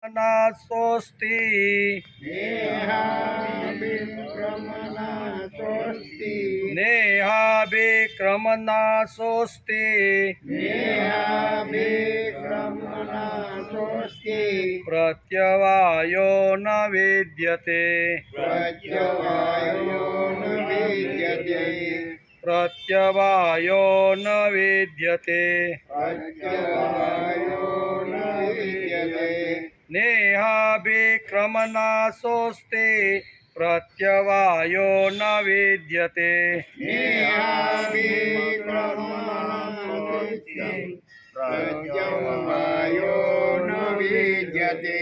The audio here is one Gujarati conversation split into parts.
स्वस्ति नेहाभिक्रमणा स्वस्ति नेहाभिक्रमणा स्वस्ति नेहाभिक्रमणा स्वस्ति प्रत्यवायो न विद्यते प्रत्यवायो न विद्यते प्रत्यवायो न विद्यते प्रत्यवायो न विद्यते नेहाभिक्रमणा स्वस्ति प्रत्यवायो न विद्यते नेहाभिक्रमणा स्वस्ति प्रत्यवायो न विद्यते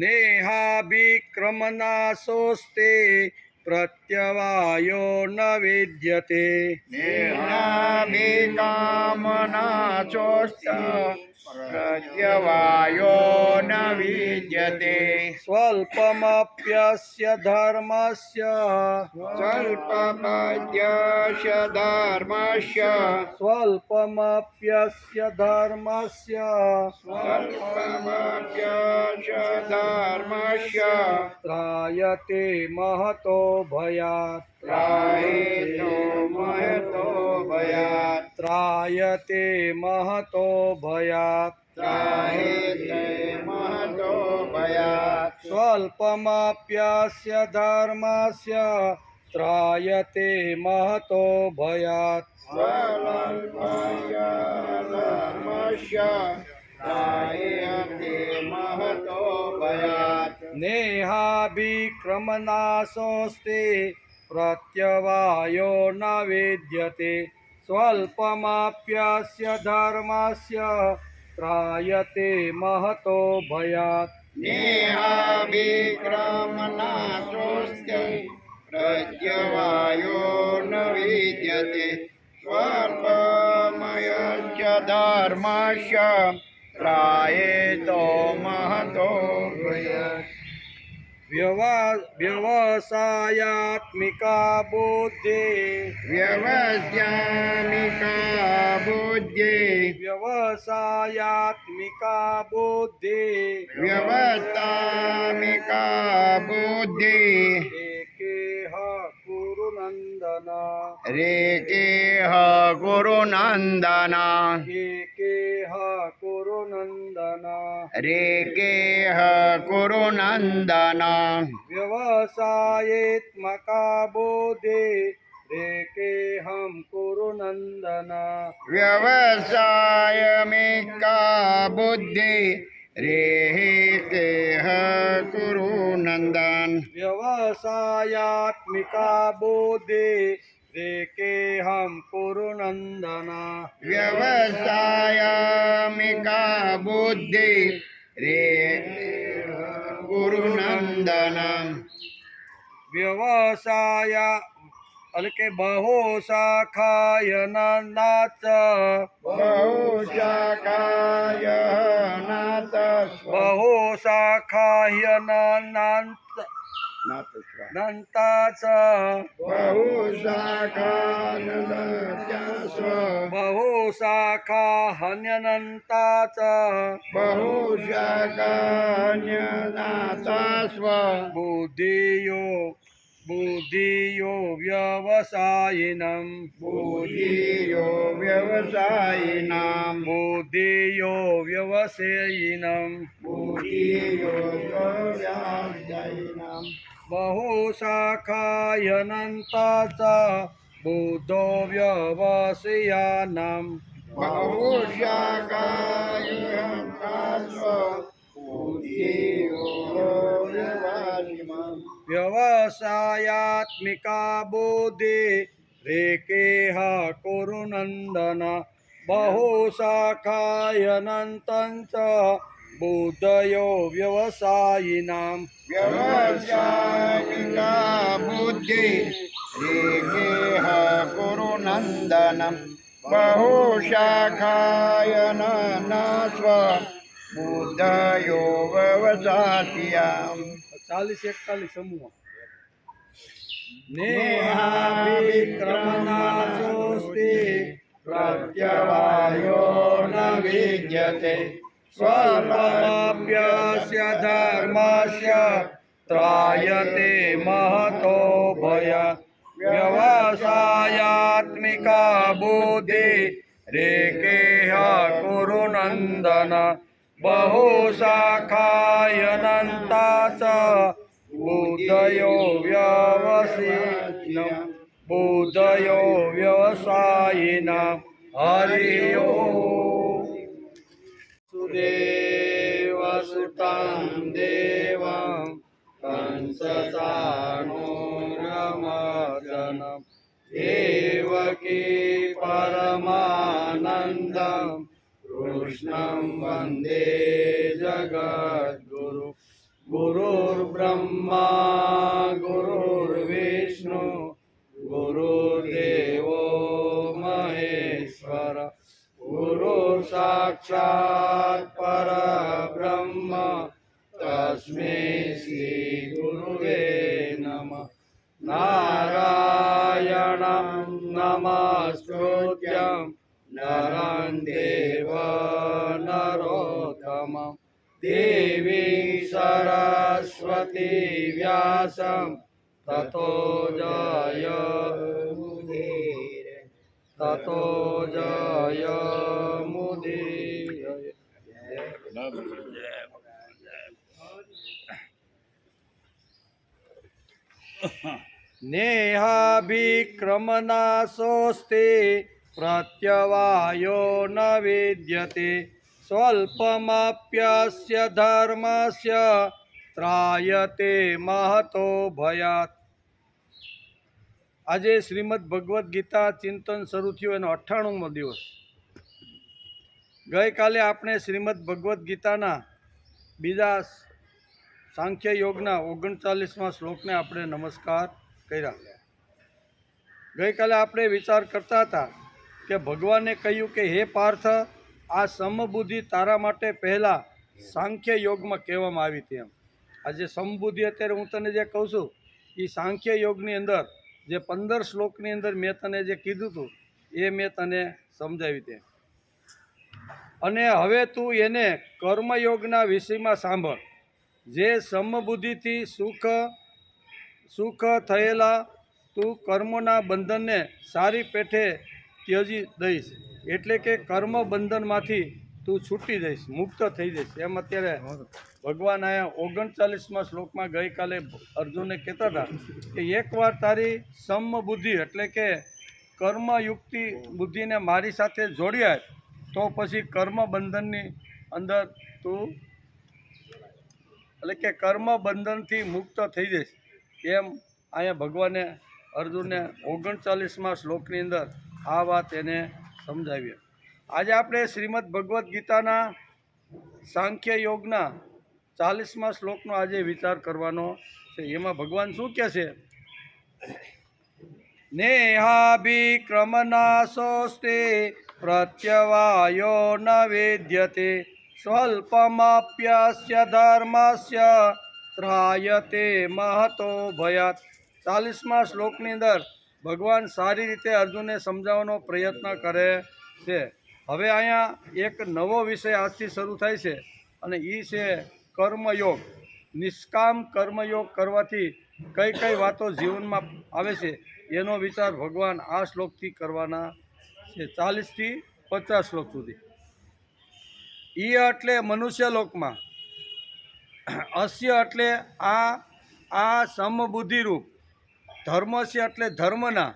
नेहाभिक्रमणा स्वस्ति प्रत्यवायो न विद्यते नेहाभिकामना स्वस्ति प्रत्यवायो न विद्यते स्वल्पमप्यस्य धर्मस्य स्वल्पमप्यस्य धर्मस्य स्वल्पमप्यस्य धर्मस्य स्वल्पमप्यस्य धर्मस्य त्रायते महतो भयात् त्रायेतो महतो भयात् त्रायते महतो भयात् त्रायेते महतो भयात् स्वल्पमप्यस्य धर्मस्य त्रायते महतो भयात् स्वल्पस्य धर्मस्य त्रायते महतो भयात् नेहाभिक्रमणा स्वस्ति प्रत्यवायो न विद्यते स्वल्पमप्यस्य धर्मस्य त्रायते महतो भयात् नेहाभिक्रमणा स्वस्ति प्रत्यवायो न विद्यते स्वल्पमयश्च धर्मस्य त्रायेतो महतो भयात् व्यवसायात्मिका बुद्धि व्यवस्यामिका बुद्धि व्यवसायात्मिका बुद्धि व्यवस्थामिका बुद्धि एकेह कुरु नन्दन रेकेह गुरुनन्दन एकेह कुरु नन्दन रेकेह गुरुनन्दन व्यवसायेत्मका बुद्धि रेकेहं कुरु नन्दन व्यवसायमिका बुद्धि रेकेह गुरुनन्दन व्यवसायात्मिका बुद्धि रेकेहं कुरु नन्दन व्यवसायमिका बुद्धि रेकेह गुरुनन्दन व्यवसाय अलके बहु शाखाय नाच बहुशाखाय नाथ बहु शाखाय नन्ताच बहुशाखानन्दस्व बहु शाखा हन्यनन्ताच बहुशाखान्यनाथस्व बुद्धियो व्यवसायिनं बुद्धियो व्यवसायिनां बुद्धियो व्यवसायिनं बुद्धियो व्यवसायिनां बहुशाखायनन्ताच बुद्धो व्यवसायानां बहुशाखान्यनाथस्व बुद्धियो व्यवसायिनां व्यवसायात्मिका बुद्धि रेकेह कुरु नन्दन बहुशाखायनन्तं च बुद्धयो व्यवसायिनां व्यवसायिका बुद्धि रेकेह गुरुनन्दनं बहुशाखायनस्व बुद्धयो व्यवसायिनाम् 40-41 समूह नेहाभिक्रमणा स्वस्ति प्रत्यवायो न विद्यते स्वल्पमप्यस्य धर्मस्य त्रायते महतो भयात् व्यवसायात्मिका बुद्धि रेकेह कुरु नन्दन बहुशाखायनन्ता च बुद्धयो व्यवसायिनां हरि ओम् सुदेवसुतं देवं कंसचाणूरमर्दनं देवकी परमानन्दं कृष्णं वन्दे जगद्गुरु गुरुर्ब्रह्मा गुरुर्विष्णु गुरुर्देवो महेश्वर गुरु साक्षात् परब्रह्म तस्मै श्री गुरुवे नमः नारायणं नमस्कृत्यं नरं देव नरोत्तमं देवीं सरस्वती व्यासं ततो जयमुदीरये। नेहाभिक्रमनाशोऽस्ति प्रत्यवायो न विद्यते स्वल्पमप्यस्य धर्मस्य ત્રાયતે महतो ભયાત। આજે શ્રીમદ ભગવદ્ ગીતા ચિંતન શરૂ થયું એનો 98મો દિવસ। ગઈકાલે આપણે શ્રીમદ ભગવદ્ ગીતાના બીજા સાંખ્ય યોગના 39મા શ્લોકને આપણે નમસ્કાર કર્યા। ગઈકાલે આપણે વિચાર કરતા હતા કે ભગવાને કહ્યું કે હે પાર્થ, આ સમબુદ્ધિ તારા માટે પહેલાં સાંખ્ય યોગમાં કહેવામાં આવી હતી। એમ આજે સમબુદ્ધિ અત્યારે હું તને જે કહું છું એ સાંખ્ય યોગની અંદર જે 15 શ્લોકની અંદર મેં તને જે કીધું હતું એ મેં તને સમજાવી હતી। અને હવે તું એને કર્મયોગના વિષયમાં સાંભળ। જે સમબુદ્ધિથી સુખ થયેલા તું કર્મોના બંધનને સારી પેઠે ત્યજી દઈશ, એટલે કે કર્મ બંધનમાંથી તું છૂટી જઈશ, મુક્ત થઈ જઈશ। એમ અત્યારે ભગવાન આયા 39મા શ્લોકમાં ગઈકાલે અર્જુનને કહેતા હતા કે એકવાર તારી સમબુદ્ધિ એટલે કે કર્મયુક્તિ બુદ્ધિને મારી સાથે જોડી આય તો પછી કર્મ બંધનની અંદર તું એટલે કે કર્મ બંધનથી મુક્ત થઈ જઈશ। એમ અહીંયા ભગવાને અર્જુનને 39મા શ્લોકની અંદર આ વાત એને સમજાવી। આજે આપણે શ્રીમદ ભગવદ્ ગીતાના સાંખ્ય યોગના 40મા શ્લોકનો આજે વિચાર કરવાનો છે। એમાં ભગવાન શું કહે છે? નેહાભિક્રમનાશોસ્તે પ્રત્યવાયો ન વેદ્યતે સ્વલ્પમપ્યસ્ય ધર્મસ્ય ત્રાયતે महतो ભયાત। 40મા શ્લોકની અંદર ભગવાન સારી રીતે અર્જુનને સમજાવવાનો પ્રયત્ન કરે છે। હવે અહીંયા એક નવો વિષય આજથી શરૂ થાય છે અને એ છે કર્મયોગ। નિષ્કામ કર્મયોગ કરવાથી કઈ કઈ વાતો જીવનમાં આવે છે એનો વિચાર ભગવાન આ શ્લોકથી કરવાના છે, 40થી 50 શ્લોક સુધી। એટલે મનુષ્ય લોકમાં, અસ્ય એટલે આ સમબુદ્ધિરૂપ, ધર્મસ્ય એટલે ધર્મના,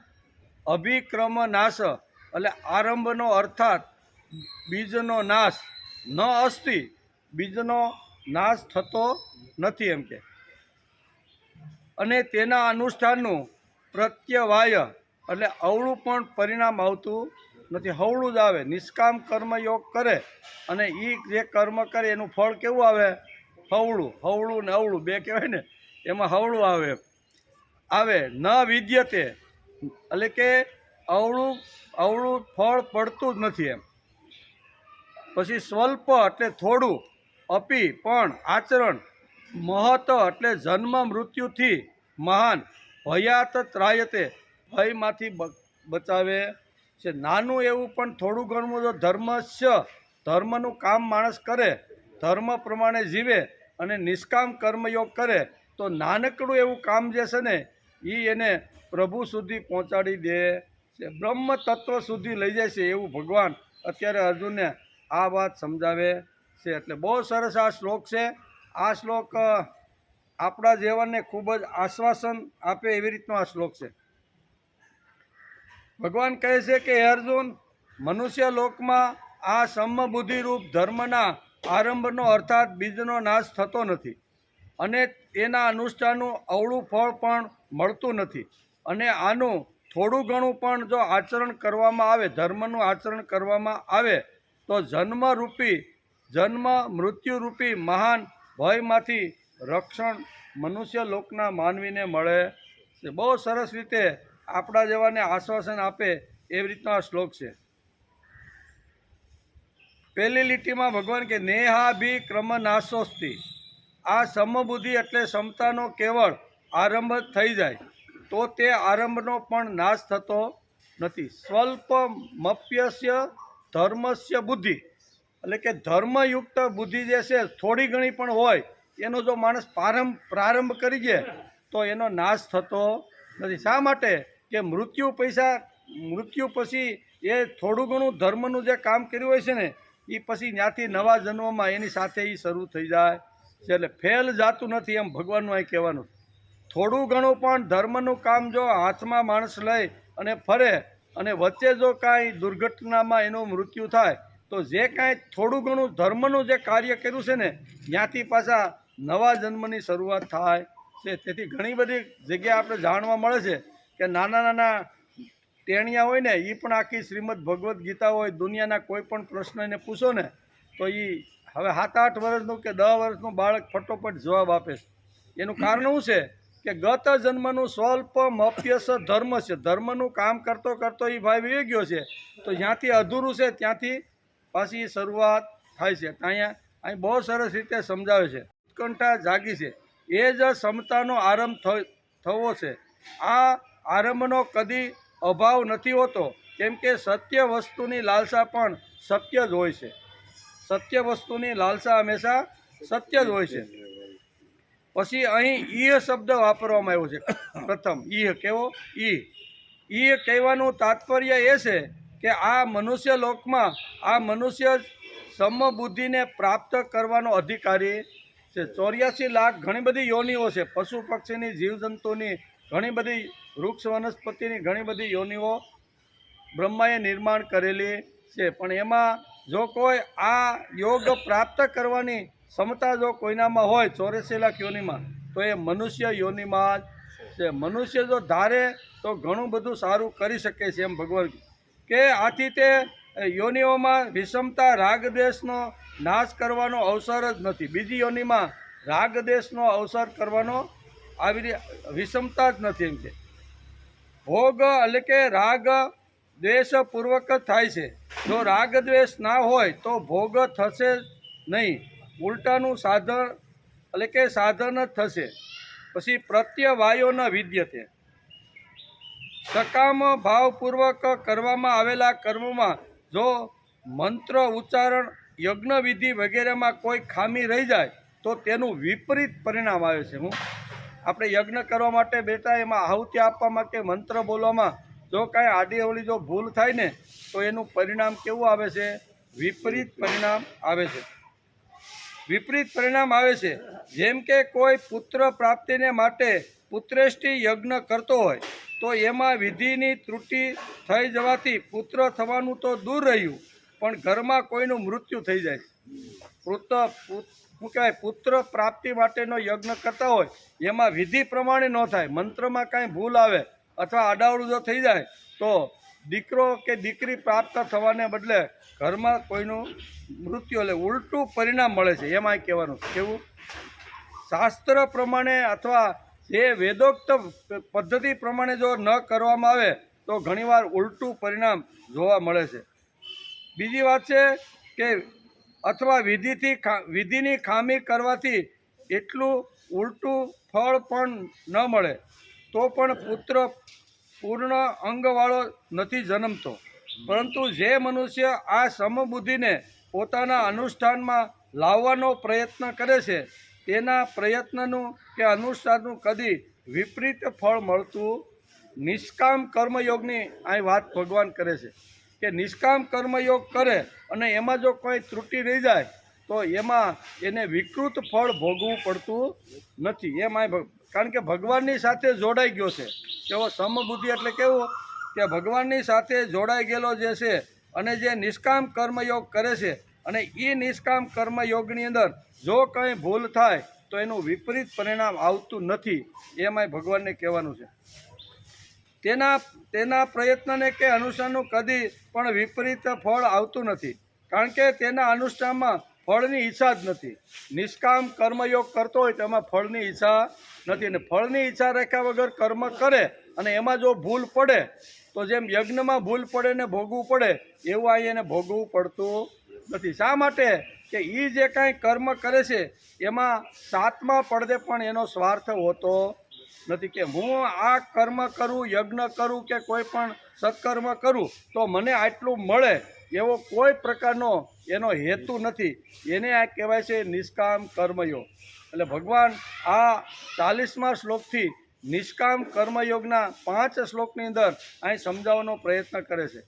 અભિક્રમ નાશ એટલે આરંભનો અર્થાત બીજનો નાશ, ન અસ્તિ બીજનો નાશ થતો નથી એમ કે, અને તેના અનુષ્ઠાનનું પ્રત્યવાય એટલે અવળું પણ પરિણામ આવતું નથી, હવળું જ આવે। નિષ્કામ કર્મયોગ કરે અને એ જે કર્મ કરે એનું ફળ કેવું આવે? હવળું ને અવળું બે કહેવાય ને, એમાં હવળું આવે। ન વિદ્યતે એટલે કે અવળું ફળ પડતું જ નથી એમ। પછી સ્વલ્પ એટલે થોડું, અપી પણ આચરણ, મહત એટલે જન્મ મૃત્યુથી મહાન, ભયાત ત્રાયતે ભયમાંથી બચાવે છે। નાનું એવું પણ થોડું ઘણું જો ધર્મસ્ય ધર્મનું કામ માણસ કરે, ધર્મ પ્રમાણે જીવે અને નિષ્કામ કર્મયોગ કરે તો નાનકડું એવું કામ જે છે ને એ એને પ્રભુ સુધી પહોંચાડી દે છે, બ્રહ્મ તત્વ સુધી લઈ જાય છે. એવું ભગવાન અત્યારે અર્જુનને આ વાત સમજાવે છે. એટલે બહુ સરસ આ શ્લોક છે. આ શ્લોક આપણા જીવનને ખૂબ જ આશ્વાસન આપે એવી રીતનો આ શ્લોક છે. ભગવાન કહે છે કે હે અર્જુન, મનુષ્ય લોકમાં આ સમબુદ્ધિરૂપ ધર્મના આરંભનો અર્થાત બીજનો નાશ થતો નથી અને એના અનુષ્ઠાનનું અવળું ફળ પણ મળતું નથી. અને આનું થોડું ઘણું પણ જો આચરણ કરવામાં આવે, ધર્મનું આચરણ કરવામાં આવે તો જન્મ મૃત્યુરૂપી મહાન ભયમાંથી રક્ષણ મનુષ્ય લોકના માનવીને મળે છે. બહુ સરસ રીતે આપણા જેવાને આશ્વાસન આપે એવી રીતનો આ શ્લોક છે. પહેલી લીટીમાં ભગવાન કે નેહાભી ક્રમ નાશોસ્તિ, આ સમબુદ્ધિ એટલે ક્ષમતાનો કેવળ આરંભ થઈ જાય તો તે આરંભનો પણ નાશ થતો નથી. સ્વલ્પમપ્યસ્ય ધર્મસ્ય બુદ્ધિ, એટલે કે ધર્મયુક્ત બુદ્ધિ જે છે થોડી ઘણી પણ હોય એનો જો માણસ પ્રારંભ કરી દે તો એનો નાશ થતો નથી. શા માટે? કે મૃત્યુ પછી એ થોડું ઘણું ધર્મનું જે કામ કર્યું હોય છે ને એ પછી ત્યાંથી નવા જન્મમાં એની સાથે એ શરૂ થઈ જાય છે. એટલે ફેલ જાતું નથી એમ ભગવાનનું અહીં કહેવાનું. થોડું ઘણું પણ ધર્મનું કામ જો હાથમાં માણસ લઈ અને ફરે અને વચ્ચે જો કાંઈ દુર્ઘટનામાં એનું મૃત્યુ થાય તો જે કાંઈ થોડું ઘણું ધર્મનું જે કાર્ય કર્યું છે ને ત્યાંથી પાછા નવા જન્મની શરૂઆત થાય છે. તેથી ઘણી બધી જગ્યાએ આપણે જાણવા મળે છે કે નાના નાના ટેણિયા હોય ને એ પણ આખી શ્રીમદ ભગવદ્ ગીતા હોય, દુનિયાના કોઈ પણ પ્રશ્ન એને પૂછો ને તો એ હવે 7-8 વર્ષનું કે 10 વર્ષનું બાળક ફટોફટ જવાબ આપે છે. એનું કારણ શું છે કે ગત જન્મનું સ્વલ્પમપ્યસ ધર્મ છે. ધર્મનું કામ કરતો કરતો એ ભાઈ વહી ગયો છે તો જ્યાંથી અધૂરું છે ત્યાંથી પાછી શરૂઆત થાય છે. અહીં બહુ સરસ રીતે સમજાવે છે. ઉત્કંઠા જાગી છે એ જ ક્ષમતાનો આરંભ થવો છે. આ આરંભનો કદી અભાવ નથી હોતો, કેમ કે સત્ય વસ્તુની લાલસા પણ સત્ય જ હોય છે. સત્ય વસ્તુની લાલસા હંમેશા સત્ય જ હોય છે. પછી અહીં ઈહ શબ્દ વાપરવામાં આવ્યો છે. પ્રથમ ઈહ કેવો? ઈહ કહેવાનું તાત્પર્ય એ છે કે આ મનુષ્ય લોકમાં આ મનુષ્ય સમબુદ્ધિને પ્રાપ્ત કરવાનો અધિકારી છે. 84 લાખ ઘણી બધી યોનિઓ છે, પશુ પક્ષીની, જીવજંતુની, ઘણી બધી વૃક્ષ વનસ્પતિની ઘણી બધી યોનિઓ બ્રહ્માએ નિર્માણ કરેલી છે. પણ એમાં જો કોઈ આ યોગ પ્રાપ્ત કરવાની ક્ષમતા જો કોઈનામાં હોય 84 લાખ યોનિમાં તો એ મનુષ્ય યોનિમાં જ છે. મનુષ્ય જો ધારે તો ઘણું બધું સારું કરી શકે છે. એમ ભગવાન કે આથી તે યોનિઓમાં વિષમતા રાગદેશનો નાશ કરવાનો અવસર જ નથી. બીજી યોનિમાં રાગદેશનો અવસર કરવાનો આવી વિષમતા જ નથી. એમ કે ભોગ એટલે કે રાગ દ્વેષપૂર્વક જ થાય છે. જો રાગ દ્વેષ ના હોય તો ભોગ થશે નહીં, ઉલટાનું સાધન એટલે કે સાધન જ થશે. પછી પ્રત્યવાયો ન વિદ્યતે, સકામ ભાવપૂર્વક કરવામાં આવેલા કર્મમાં જો મંત્ર ઉચ્ચારણ યજ્ઞ વિધિ વગેરેમાં કોઈ ખામી રહી જાય તો તેનું વિપરીત પરિણામ આવે છે. આપણે યજ્ઞ કરવા માટે બેઠા એમાં આહુતિ આપવામાં કે મંત્ર બોલવામાં જો કાંઈ આડી અવળી જો ભૂલ થાય ને તો એનું પરિણામ કેવું આવે છે? વિપરીત પરિણામ આવે છે. વિપરીત પરિણામ આવે છે. જેમ કે કોઈ પુત્ર પ્રાપ્તિને માટે પુત્રેષ્ટિ યજ્ઞ કરતો હોય તો એમાં વિધિની ત્રુટિ થઈ જવાથી પુત્ર થવાનું તો દૂર રહ્યું પણ ઘરમાં કોઈનું મૃત્યુ થઈ જાય. શું કહેવાય, પુત્ર પ્રાપ્તિ માટેનો યજ્ઞ કરતા હોય એમાં વિધિ પ્રમાણે ન થાય, મંત્રમાં કાંઈ ભૂલ આવે અથવા આડાવડું જો થઈ જાય તો દીકરો કે દીકરી પ્રાપ્ત થવાને બદલે ઘરમાં કોઈનું મૃત્યુ એટલે ઉલટું પરિણામ મળે છે. એમાં કહેવાનું કેવું? શાસ્ત્ર પ્રમાણે અથવા જે વેદોક્ત પદ્ધતિ પ્રમાણે જો ન કરવામાં આવે તો ઘણીવાર ઉલટું પરિણામ જોવા મળે છે. બીજી વાત છે કે અથવા વિધિની ખામી કરવાથી એટલું ઉલટું ફળ પણ ન મળે તો પણ પુત્ર પૂર્ણ અંગવાળો નથી જન્મતો. પરંતુ જે મનુષ્ય આ સમબુદ્ધિને પોતાના અનુષ્ઠાનમાં લાવવાનો પ્રયત્ન કરે છે તેના પ્રયત્નનું કે અનુષ્ઠાનનું કદી વિપરીત ફળ મળતું નિષ્કામ કર્મયોગની અહીં વાત ભગવાન કરે છે કે નિષ્કામ કર્મયોગ કરે અને એમાં જો કોઈ ત્રુટિ રહી જાય તો એમાં એને વિકૃત ફળ ભોગવવું પડતું નથી. કારણ કે ભગવાનની સાથે જોડાઈ ગયો છે. તેઓ સમબુદ્ધિ એટલે કેવું કે ભગવાનની સાથે જોડાઈ ગયેલો જે છે અને જે નિષ્કામ કર્મયોગ કરે છે અને એ નિષ્કામ કર્મયોગની અંદર જો કંઈ ભૂલ થાય તો એનું વિપરીત પરિણામ આવતું નથી. એમાંય ભગવાનને કહેવાનું છે તેના પ્રયત્નને કે અનુષ્ઠાનનું કદી પણ વિપરીત ફળ આવતું નથી, કારણ કે તેના અનુષ્ઠાનમાં ફળની ઈચ્છા જ નથી. નિષ્કામ કર્મયોગ કરતો હોય તેમાં ફળની ઈચ્છા નથી, અને ફળની ઈચ્છા રાખ્યા વગર કર્મ કરે અને એમાં જો ભૂલ પડે તો જેમ યજ્ઞમાં ભૂલ પડે ને ભોગવું પડે એવું અહીં એને ભોગવવું પડતું નથી. શા માટે કે એ જે કાંઈ કર્મ કરે છે એમાં સાતમા પડદે પણ એનો સ્વાર્થ હોતો નથી કે હું આ કર્મ કરું, યજ્ઞ કરું કે કોઈ પણ સત્કર્મ કરું તો મને આટલું મળે એવો કોઈ પ્રકારનો એનો હેતુ નથી. એને આ કહેવાય છે નિષ્કામ કર્મયોગ. એટલે ભગવાન આ 40મા શ્લોકથી નિષ્કામ કર્મયોગના 5 શ્લોકની અંદર અહીં સમજાવવાનો પ્રયત્ન કરે છે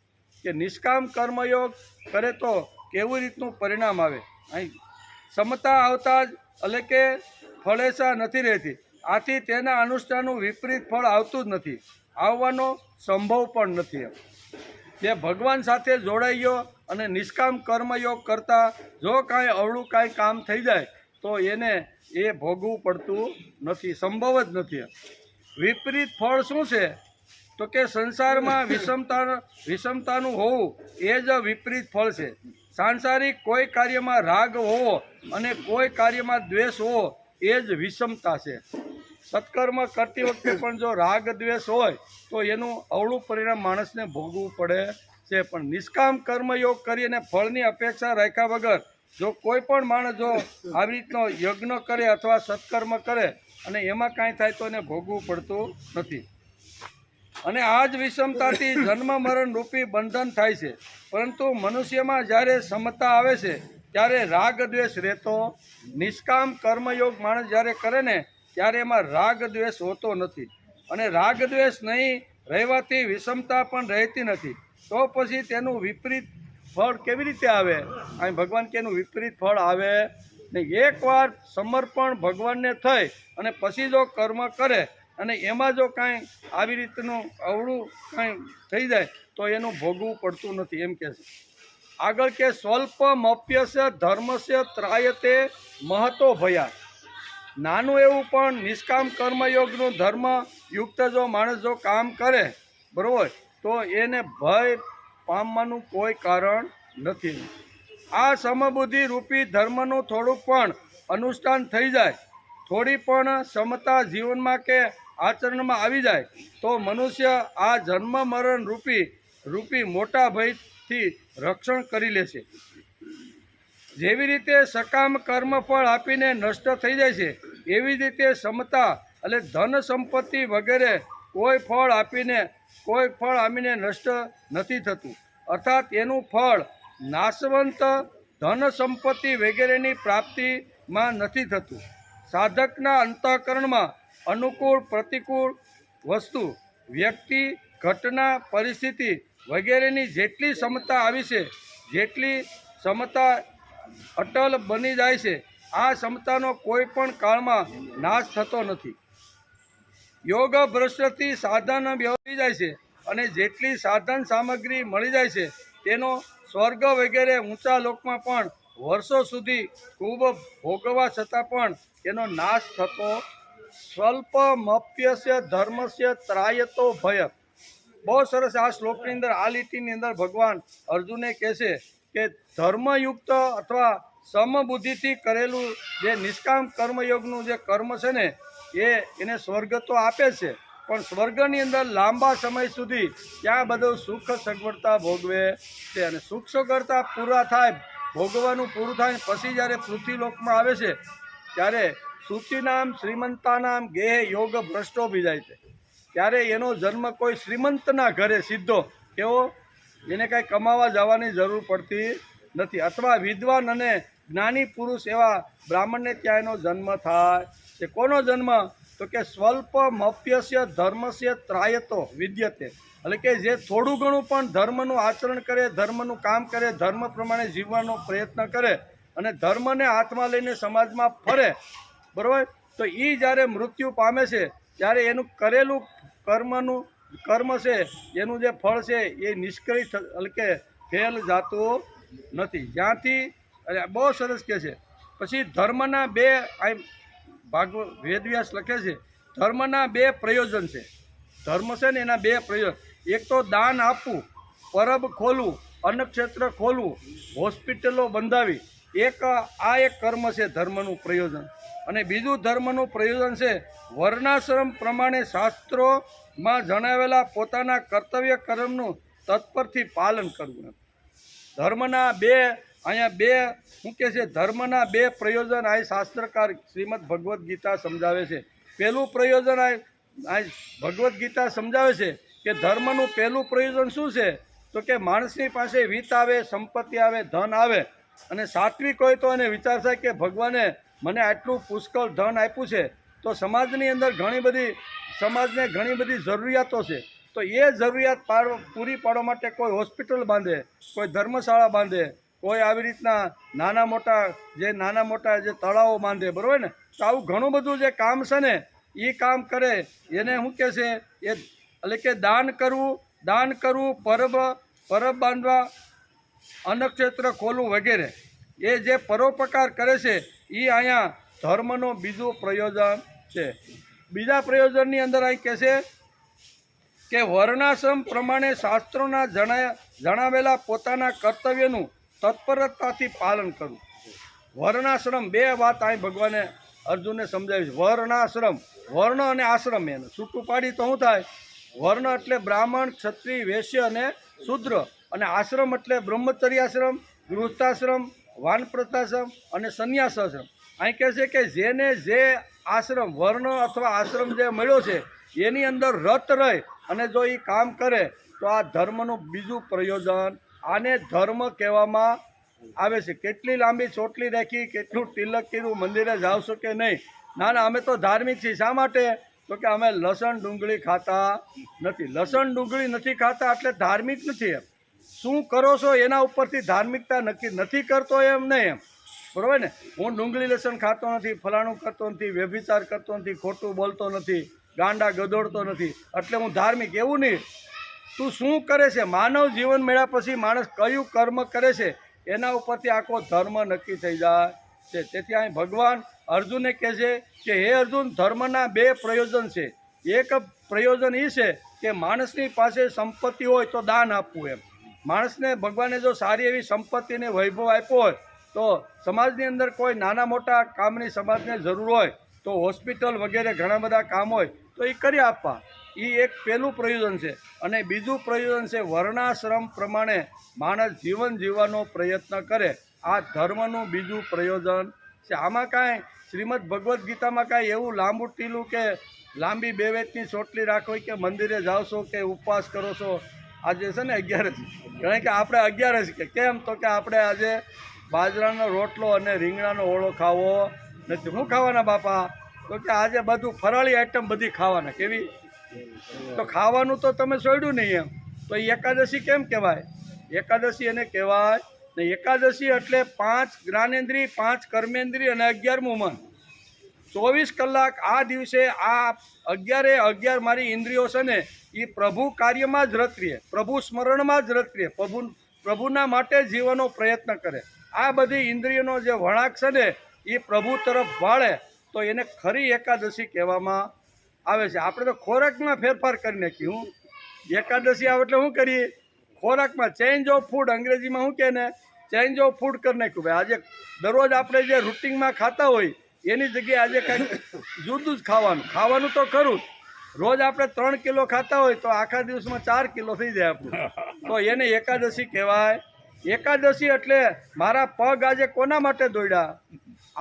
કે નિષ્કામ કર્મયોગ કરે તો કેવું રીતનું પરિણામ આવે. અહીં સમતા આવતા જ એટલે કે ફળેશા નથી રહેતી. આથી તેના અનુષ્ઠાનનું વિપરીત ફળ આવતું જ નથી, આવવાનો સંભવ પણ નથી. જે ભગવાન સાથે જોડાઈ ગયો અને નિષ્કામ કર્મયોગ કરતાં જો કાંઈ અવળું કાંઈ કામ થઈ જાય તો એને એ ભોગવું પડતું નથી, સંભવ જ નથી. વિપરીત ફળ શું છે તો કે સંસારમાં વિષમતાનું હોવું એ જ વિપરીત ફળ છે. સાંસારિક કોઈ કાર્યમાં રાગ હોવો અને કોઈ કાર્યમાં દ્વેષ હોવો એ જ વિષમતા છે. સત્કર્મ કરતી વખતે પણ જો રાગ દ્વેષ હોય તો એનું અવળું પરિણામ માણસને ભોગવવું પડે છે. પણ નિષ્કામ કર્મયોગ કરી અને ફળની અપેક્ષા રાખ્યા વગર જો કોઈ પણ માણસ જો આવી રીતનો યજ્ઞ કરે અથવા સત્કર્મ કરે અને એમાં કાંઈ થાય તો એને ભોગવવું પડતું નથી. અને આ જ વિષમતાથી જન્મ મરણ રૂપી બંધન થાય છે. પરંતુ મનુષ્યમાં જ્યારે સમતા આવે છે ત્યારે રાગ દ્વેષ રહેતો. નિષ્કામ કર્મયોગ માણસ જ્યારે કરે ને ત્યારે એમાં રાગ દ્વેષ હોતો નથી, અને રાગ દ્વેષ નહીં રહેવાથી વિષમતા પણ રહેતી નથી. તો પછી તેનું વિપરીત ફળ કેવી રીતે આવે? અહીં ભગવાન કે એનું વિપરીત ફળ આવે નહીં. એકવાર સમર્પણ ભગવાનને થઈ અને પછી જો કર્મ કરે અને એમાં જો કાંઈ આવી રીતનું અવળું કાંઈ થઈ જાય તો એનું ભોગવું પડતું નથી. એમ કહે છે આગળ કે સ્વલ્પમપ્યસ્ય ધર્મસ્ય ત્રાયતે મહતો ભયા. નાનું એવું પણ નિષ્કામ કર્મયોગનું ધર્મયુક્ત જો માણસ જો કામ કરે બરાબર તો એને ભય પામવાનું કોઈ કારણ નથી. આ સમબુદ્ધિ રૂપી ધર્મનું થોડુંક પણ અનુષ્ઠાન થઈ જાય, થોડી પણ સમતા જીવનમાં કે આચરણમાં આવી જાય તો મનુષ્ય આ જન્મ મરણ રૂપી મોટા ભયથી રક્ષણ કરી લેશે. જેવી રીતે સકામ કર્મફળ આપીને નષ્ટ થઈ જાય છે એવી જ રીતે સમતા એટલે ધન સંપત્તિ વગેરે કોઈ ફળ આપીને નષ્ટ નથી થતું. અર્થાત એનું ફળ નાશવંત ધન સંપત્તિ વગેરેની પ્રાપ્તિમાં નથી થતું. સાધકના અંતઃકરણમાં અનુકૂળ પ્રતિકૂળ વસ્તુ, વ્યક્તિ, ઘટના, પરિસ્થિતિ વગેરેની જેટલી ક્ષમતા આવી છે, જેટલી ક્ષમતા અટલ બની જાય છે, આ ક્ષમતાનો કોઈ પણ કાળમાં નાશ થતો નથી. યોગ ભ્રષ્ટથી સાધન વ્યવહારી જાય છે અને જેટલી સાધન સામગ્રી મળી જાય છે તેનો સ્વર્ગ વગેરે ઊંચા લોકમાં પણ વર્ષો સુધી ખૂબ ભોગવવા છતાં પણ એનો નાશ થતો. સ્વલ્પમપ્યસ્ય ધર્મસ્ય ત્રાયતો ભય. બહુ સરસ આ શ્લોકની અંદર આ લીટીની અંદર ભગવાન અર્જુને કહે છે કે ધર્મયુક્ત અથવા સમબુદ્ધિથી કરેલું જે નિષ્કામ કર્મયોગનું જે કર્મ છે ને એને સ્વર્ગ તો આપે છે, પણ સ્વર્ગની અંદર લાંબા સમય સુધી ત્યાં બધું સુખ સગવડતા ભોગવે છે. અને સુખ સગવડતા પૂરા થાય, ભોગવવાનું પૂરું થાય પછી જ્યારે પૃથ્વીલોકમાં આવે છે ત્યારે સૂચિનામ શ્રીમંતાનામ ગેહ યોગ ભ્રષ્ટો બી જાય છે. ત્યારે એનો જન્મ કોઈ શ્રીમંતના ઘરે સીધો, કેવો એને કાંઈ કમાવા જવાની જરૂર પડતી નથી, અથવા વિદ્વાન અને જ્ઞાની પુરુષ એવા બ્રાહ્મણને ત્યાં એનો જન્મ થાય છે. કોનો જન્મ? તો કે સ્વલ્પ મપ્યસ્ય ધર્મસ્ય ત્રાયતો વિદ્યતે, એટલે કે જે થોડું ઘણું પણ ધર્મનું આચરણ કરે, ધર્મનું કામ કરે, ધર્મ પ્રમાણે જીવવાનો પ્રયત્ન કરે અને ધર્મને હાથમાં લઈને સમાજમાં ફરે, બરાબર, તો એ જ્યારે મૃત્યુ પામે છે ત્યારે એનું કરેલું કર્મ છે, એનું જે ફળ છે એ નિષ્ક્રિય એટલે કે ફેલ જાતું નથી. જ્યાંથી બહુ સરસ કહે છે. પછી ધર્મના બે વેદવ્યાસ લખે છે, ધર્મના બે પ્રયોજન છે. ધર્મ છે ને એના બે પ્રયોજન, એક તો દાન આપવું, પરબ ખોલવું, અન્નક્ષેત્ર ખોલવું, હોસ્પિટલો બંધાવી, એક કર્મ છે ધર્મનું પ્રયોજન. અને બીજું ધર્મનું પ્રયોજન છે વર્ણાશ્રમ પ્રમાણે શાસ્ત્રોમાં જણાવેલા પોતાના કર્તવ્ય કર્મનું તત્પરથી પાલન કરવું. ધર્મના શું કહે છે, ધર્મના બે પ્રયોજન આ શાસ્ત્રકાર શ્રીમદ ભગવદ્ ગીતા સમજાવે છે. પહેલું પ્રયોજન આ ભગવદ્ ગીતા સમજાવે છે કે ધર્મનું પહેલું પ્રયોજન શું છે, તો કે માણસની પાસે વિત્ત આવે, સંપત્તિ આવે, ધન આવે અને સાત્વિક હોય તો એને વિચાર થાય કે ભગવાને મને આટલું પુષ્કળ ધન આપ્યું છે, તો સમાજની અંદર સમાજને ઘણી બધી જરૂરિયાતો છે, તો એ જરૂરિયાત પૂરી પાડવા માટે કોઈ હોસ્પિટલ બાંધે, કોઈ ધર્મશાળા બાંધે, કોઈ આવી રીતના નાના મોટા જે તળાવો બાંધે, બરાબર ને. તો આવું ઘણું બધું જે કામ છે ને એ કામ કરે, એને શું કહે છે, એ એટલે કે દાન કરવું, પરબ બાંધવા, અન્નક્ષેત્ર ખોલવું વગેરે, એ જે પરોપકાર કરે છે એ અહીંયા ધર્મનો બીજું પ્રયોજન છે. બીજા પ્રયોજનની અંદર અહીં કહે છે કે વર્ણાશ્રમ પ્રમાણે શાસ્ત્રોના જણાવેલા પોતાના કર્તવ્યનું તત્પરતાથી પાલન કરવું. વર્ણાશ્રમ બે વાત અહીં ભગવાને અર્જુનને સમજાવી છે. વર્ણાશ્રમ, વર્ણ અને આશ્રમ, એને છૂટું પાડી તો શું થાય? વર્ણ એટલે બ્રાહ્મણ, ક્ષત્રિય, વૈશ્ય અને શૂદ્ર, અને આશ્રમ એટલે બ્રહ્મચર્યાશ્રમ, ગૃહસ્થાશ્રમ, વાનપ્રસ્થાશ્રમ અને સંન્યાસાશ્રમ. અહીં કહે છે કે જેને જે આશ્રમ, વર્ણ અથવા આશ્રમ જે મળ્યો છે એની અંદર રત રહે અને જો એ કામ કરે તો આ ધર્મનું બીજું પ્રયોજન, આને ધર્મ કહેવામાં આવે છે. કેટલી લાંબી ચોટલી રાખી, કેટલું તિલક કર્યું, મંદિરે જાવશો કે નહીં? ના, અમે તો ધાર્મિક છીએ. શા માટે? તો કે અમે લસણ ડુંગળી ખાતા નથી. લસણ ડુંગળી નથી ખાતા એટલે ધાર્મિક નથી. શું કરો છો એના ઉપરથી ધાર્મિકતા નક્કી નથી કરતો એમ નહીં, એમ બરાબર ને. હું ડુંગળી લસણ ખાતો નથી, ફલાણું કરતો નથી, વ્યભિચાર કરતો નથી, ખોટું બોલતો નથી, ગાંડા ગદોડતો નથી એટલે હું ધાર્મિક, એવું નહીં. તું શું કરે છે, માનવ જીવન મળ્યા પછી માણસ કયું કર્મ કરે છે એના ઉપરથી આખો ધર્મ નક્કી થઈ જાય છે. તેથી અહીં ભગવાન અર્જુનને કહે છે કે હે અર્જુન, ધર્મના બે પ્રયોજન છે. એક પ્રયોજન એ છે કે માણસની પાસે સંપત્તિ હોય તો દાન આપવું. એમ માણસને ભગવાને જો સારી એવી સંપત્તિને વૈભવ આપ્યો હોય તો સમાજની અંદર કોઈ નાના મોટા કામની સમાજને જરૂર હોય તો હોસ્પિટલ વગેરે ઘણા બધા કામ હોય તો એ કરી આપવા. એ એક પહેલું પ્રયોજન છે. અને બીજું પ્રયોજન છે વર્ણાશ્રમ પ્રમાણે માણસ જીવન જીવવાનો પ્રયત્ન કરે. આ ધર્મનું બીજું પ્રયોજન છે. આમાં કાંઈ શ્રીમદ ભગવદ્ ગીતામાં કાંઈ એવું લાંબુ ટીલું કે લાંબી બેવેતની ચોટલી રાખો કે મંદિરે જાઓ છો કે ઉપવાસ કરો છો. આજે છે ને 11 કારણ કે આપણે 11 કે કેમ, તો કે આપણે આજે બાજરાનો રોટલો અને રીંગણાનો ઓળો ખાવો નથી. શું ખાવાના બાપા? તો કે આજે બધું ફરાળી આઈટમ બધી ખાવાના. કેવી? તો ખાવાનું તો તમે છોડ્યું નહીં એમ. તો એ એકાદશી કેમ કહેવાય? એકાદશી એને કહેવાય ને. એકાદશી એટલે 5 જ્ઞાનેન્દ્રિય, 5 કર્મેન્દ્રિય અને 11મું મન. 24 કલાક આ દિવસે આ 11 મારી ઇન્દ્રિયો છે ને એ પ્રભુ કાર્યમાં જ રત રહે, પ્રભુ સ્મરણમાં જ રત રહે, પ્રભુના માટે જીવવાનો પ્રયત્ન કરે. આ બધી ઇન્દ્રિયોનો જે વળાંક છે ને એ પ્રભુ તરફ વાળે તો એને ખરી એકાદશી કહેવામાં આવે છે. આપણે તો ખોરાકમાં ફેરફાર કરી નાખ્યું. એકાદશી આવે એટલે શું કરીએ? ખોરાકમાં ચેન્જ ઓફ ફૂડ, અંગ્રેજીમાં શું કહે ને, ચેન્જ ઓફ ફૂડ કરી નાખ્યું. ભાઈ આજે દરરોજ આપણે જે રૂટિનમાં ખાતા હોય એની જગ્યાએ આજે કાંઈક જુદું જ ખાવાનું તો ખરું. રોજ આપણે 3 કિલો ખાતા હોય તો આખા દિવસમાં 4 કિલો થઈ જાય આપણું. તો એને એકાદશી કહેવાય. એકાદશી એટલે મારા પગ આજે કોના માટે દોડ્યા?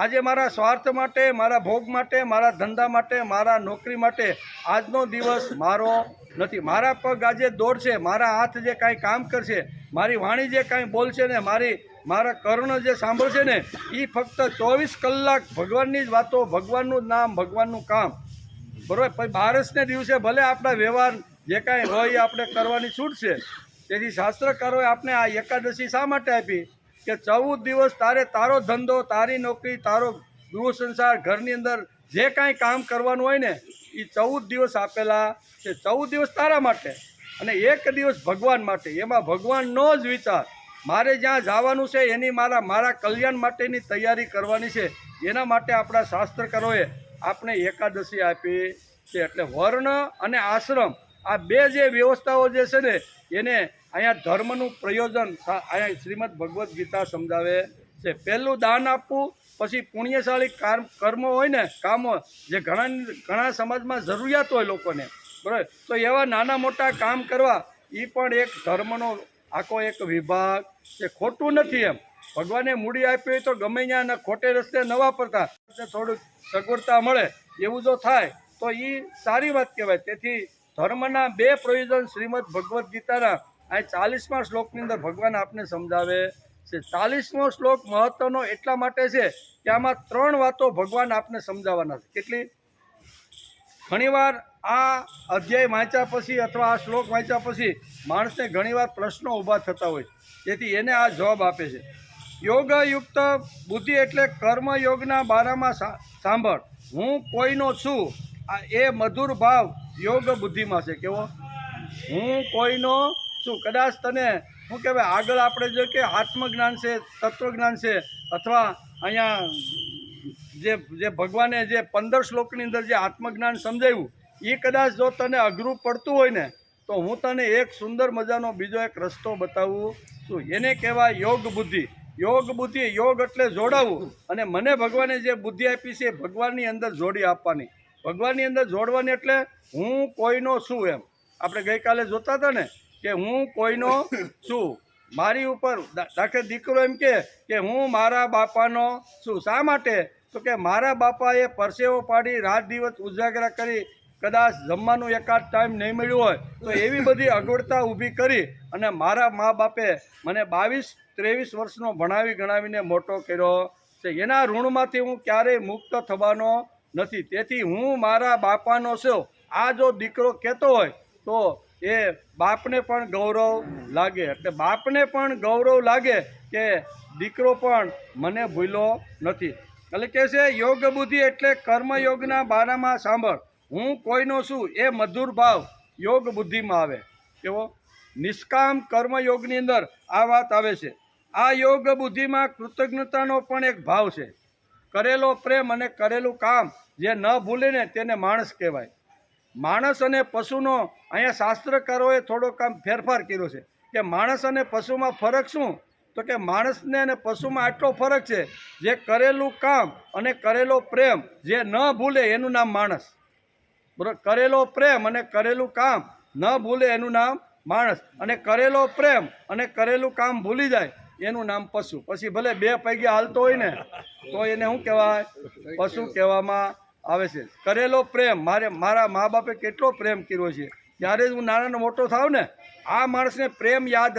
આજે મારા સ્વાર્થ માટે, મારા ભોગ માટે, મારા ધંધા માટે, મારા નોકરી માટે આજનો દિવસ મારો નથી. મારા પગ આજે દોડશે, મારા હાથ જે કાંઈ કામ કરશે, મારી વાણી જે કાંઈ બોલશે ને, મારી મારા કર્ણ જે સાંભળશે ને એ ફક્ત 24 કલાક ભગવાનની જ વાતો, ભગવાનનું જ નામ, ભગવાનનું કામ, બરાબર. પછી બારસને દિવસે ભલે આપણા વ્યવહાર જે કાંઈ હોય એ આપણે કરવાની છૂટ છે. તેથી શાસ્ત્રકારોએ આપણે આ એકાદશી શા માટે આપી કે 14 દિવસ તારે તારો ધંધો, તારી નોકરી, તારો ગૃહ સંસાર, ઘરની અંદર જે કાંઈ કામ કરવાનું હોય ને એ 14 દિવસ આપેલા છે. 14 દિવસ તારા માટે અને 1 દિવસ ભગવાન માટે. એમાં ભગવાનનો જ વિચાર, મારે જ્યાં જવાનું છે એની મારા કલ્યાણ માટેની તૈયારી કરવાની છે. એના માટે આપણા શાસ્ત્રકારોએ આપણે એકાદશી આપી છે. એટલે વર્ણ અને આશ્રમ આ બે જે વ્યવસ્થાઓ જે છે ને એને અહીંયા ધર્મનું પ્રયોજન અહીંયા શ્રીમદ ભગવદ્ ગીતા સમજાવે છે. પહેલું દાન આપવું, પછી પુણ્યશાળી કર્મો હોય ને, કામો જે ઘણા સમાજમાં જરૂરિયાત હોય લોકોને, બરાબર, તો એવા નાના મોટા કામ કરવા એ પણ એક ધર્મનો આખો એક વિભાગ છે. ખોટું નથી એમ. ભગવાને મૂડી આપી હોય તો ગમે ત્યાં ખોટે રસ્તે ન વાપરતા, થોડુંક સગવડતા મળે એવું જો થાય તો એ સારી વાત કહેવાય. તેથી ધર્મના બે પ્રયોજન શ્રીમદ ભગવદ્ ગીતાના આ 40મા શ્લોકની અંદર ભગવાન આપને સમજાવે છે. 40મો શ્લોક મહત્વનો એટલા માટે છે કે આમાં 3 વાતો ભગવાન આપને સમજાવવાના છે. કેટલી? ઘણીવાર આ અધ્યાય વાંચ્યા પછી અથવા આ શ્લોક વાંચ્યા પછી માણસને ઘણીવાર પ્રશ્નો ઊભા થતા હોય, તેથી એને આ જવાબ આપે છે. યોગયુક્ત બુદ્ધિ એટલે કર્મયોગના બારામાં સાંભળ, હું કોઈનો છું. આ એ મધુર ભાવ યોગ બુદ્ધિમાં છે. કેવો? હું કોઈનો છું. કદાચ તને શું કહેવાય, આગળ આપણે જો કે આત્મજ્ઞાન છે, તત્વજ્ઞાન છે, અથવા અહીંયા જે ભગવાને જે 15 શ્લોકની અંદર જે આત્મજ્ઞાન સમજાવ્યું એ કદાચ જો તને અઘરું પડતું હોય ને તો હું તને એક સુંદર મજાનો બીજો એક રસ્તો બતાવું છું. એને કહેવાય યોગ બુદ્ધિ. યોગ બુદ્ધિ, યોગ એટલે જોડાવું, અને મને ભગવાને જે બુદ્ધિ આપી છે ભગવાનની અંદર જોડી આપવાની. ભગવાનની અંદર જોડવાની એટલે હું કોઈનો છું એમ. આપણે ગઈકાલે જોતા હતા ને કે હું કોઈનો છું. મારી ઉપર દાખલે દીકરો એમ કે હું મારા બાપાનો છું. શા માટે? તો કે મારા બાપાએ પરસેવો પાડી, રાત દિવસ ઉજાગરા કરી, કદાચ જમવાનું એકાદ ટાઈમ નહીં મળ્યું હોય તો એવી બધી અગવડતા ઊભી કરી અને મારા મા બાપે મને 22-23 વર્ષનો ભણાવી ગણાવીને મોટો કર્યો છે. એના ઋણમાંથી હું ક્યારેય મુક્ત થવાનો નથી. તેથી હું મારા બાપાનો છું. આ જો દીકરો કહેતો હોય તો એ બાપને પણ ગૌરવ લાગે. એટલે બાપને પણ ગૌરવ લાગે કે દીકરો પણ મને ભૂલ્યો નથી. એટલે કહે છે યોગ બુદ્ધિ એટલે કર્મયોગના બારામાં સાંભળ, હું કોઈનો છું. એ મધુર ભાવ યોગ બુદ્ધિમાં આવે. કેવો? નિષ્કામ કર્મયોગની અંદર આ વાત આવે છે. આ યોગ બુદ્ધિમાં કૃતજ્ઞતાનો પણ એક ભાવ છે. કરેલો પ્રેમ અને કરેલું કામ જે ન ભૂલે ને તેને માણસ કહેવાય. માણસ અને પશુનો અહીંયા શાસ્ત્રકારોએ થોડોક આમ ફેરફાર કર્યો છે કે માણસ અને પશુમાં ફરક શું? તો કે માણસને અને પશુમાં આટલો ફરક છે, જે કરેલું કામ અને કરેલો પ્રેમ જે ન ભૂલે એનું નામ માણસ, બરાબર. કરેલો પ્રેમ અને કરેલું કામ ન ભૂલે એનું નામ માણસ, અને કરેલો પ્રેમ અને કરેલું કામ ભૂલી જાય એનું નામ પશુ. પછી ભલે 2 પૈકી હાલતો હોય ને તો એને શું કહેવાય? પશુ કહેવામાં આવે છે. કરેલો પ્રેમ, મારા મા બાપે કેટલો પ્રેમ કર્યો છે, ત્યારે જ હું નાનાનો મોટો થાવ ને આ માણસને પ્રેમ યાદ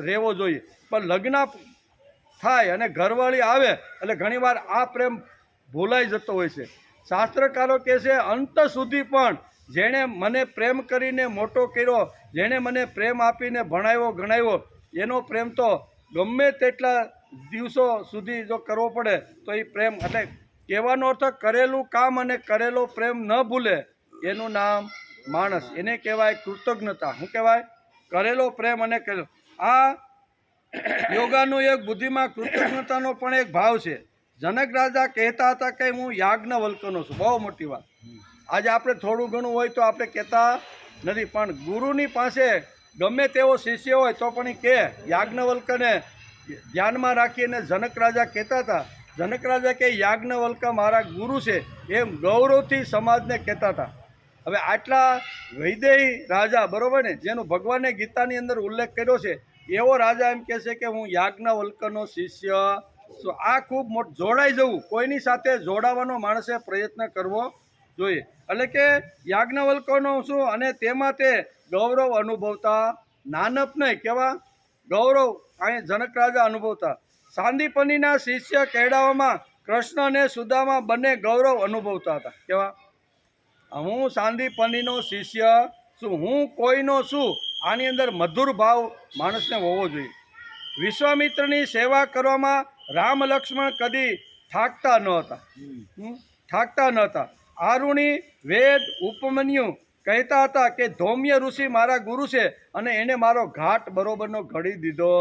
રહેવો જોઈએ. પણ લગ્ન થાય અને ઘરવાળી આવે એટલે ઘણીવાર આ પ્રેમ ભૂલાઈ જતો હોય છે. શાસ્ત્રકારો કહે છે અંત સુધી પણ જેણે મને પ્રેમ કરીને મોટો કર્યો, જેણે મને પ્રેમ આપીને ભણાવ્યો ગણાવ્યો, એનો પ્રેમ તો ગમે તેટલા દિવસો સુધી જો કરવો પડે તો એ પ્રેમ. એટલે કહેવાનો અર્થ કરેલું કામ અને કરેલો પ્રેમ ન ભૂલે એનું નામ માણસ. એને કહેવાય કૃતજ્ઞતા. શું કહેવાય? કરેલો પ્રેમ અને કરેલો. આ યોગાનું એક બુદ્ધિમાં કૃતજ્ઞતાનો પણ એક ભાવ છે. જનક રાજા કહેતા હતા કે હું યાજ્ઞવલ્કનો છું. બહુ મોટી વાત. આજે આપણે થોડું ઘણું હોય તો આપણે કહેતા નથી, પણ ગુરુની પાસે ગમે તેવો શિષ્ય હોય તો પણ એ કહે. યાજ્ઞવલ્કને ધ્યાનમાં રાખીને જનક રાજા કહેતા હતા. જનક રાજા કે યાજ્ઞવલ્ક મારા ગુરુ છે એમ ગૌરવથી સમાજને કહેતા હતા. હવે આટલા વૈદેહી રાજા, બરાબર ને, જેનો ભગવાને ગીતાની અંદર ઉલ્લેખ કર્યો છે, એવો રાજા એમ કહે છે કે હું યાજ્ઞવલ્કનો શિષ્ય છું. આ ખૂબ જોડાઈ જવું, કોઈની સાથે જોડાવાનો માણસે પ્રયત્ન કરવો જોઈએ. એટલે કે યાજ્ઞવલ્કનો શું, અને તેમાં તે ગૌરવ અનુભવતા, નાનપ નહીં, કેવા ગૌરવ અહીં જનક રાજા અનુભવતા. સાંદીપનીના શિષ્ય કેળવવામાં કૃષ્ણ અને સુદામા બંને ગૌરવ અનુભવતા હતા. કેવા? હું સાંદીપનીનો શિષ્ય છું, હું કોઈનો છું, આની અંદર મધુર ભાવ માણસને હોવો જોઈએ. વિશ્વામિત્રની સેવા કરવામાં રામ લક્ષ્મણ કદી થાકતા ન હતા. આરુણી, વેદ, ઉપમન્યુ કહેતા હતા કે ધૌમ્ય ઋષિ મારા ગુરુ છે અને એને મારો ઘાટ બરોબરનો ઘડી દીધો.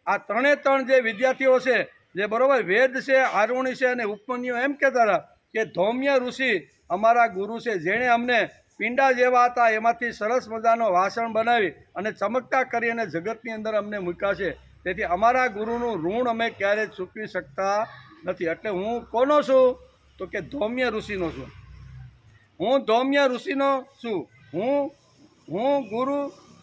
આ ત્રણ જે વિદ્યાર્થીઓ છે, જે બરોબર વેદ છે, આરુણી છે અને ઉપમન્યુ એમ કહેતા હતા કે ધૌમ્ય ઋષિ અમારા ગુરુ છે, જેણે અમને પિંડા જેવા હતા એમાંથી સરસ મજાનો વાસણ બનાવી અને ચમકતા કરી અને જગતની અંદર અમને મૂક્યા છે. તેથી અમારા ગુરુનું ઋણ અમે ક્યારેય ચૂકવી શકતા નથી. એટલે હું કોનો છું? તો કે ધૌમ્ય ઋષિનો છું. હું ધૌમ્ય ઋષિનો છું. હું ગુરુ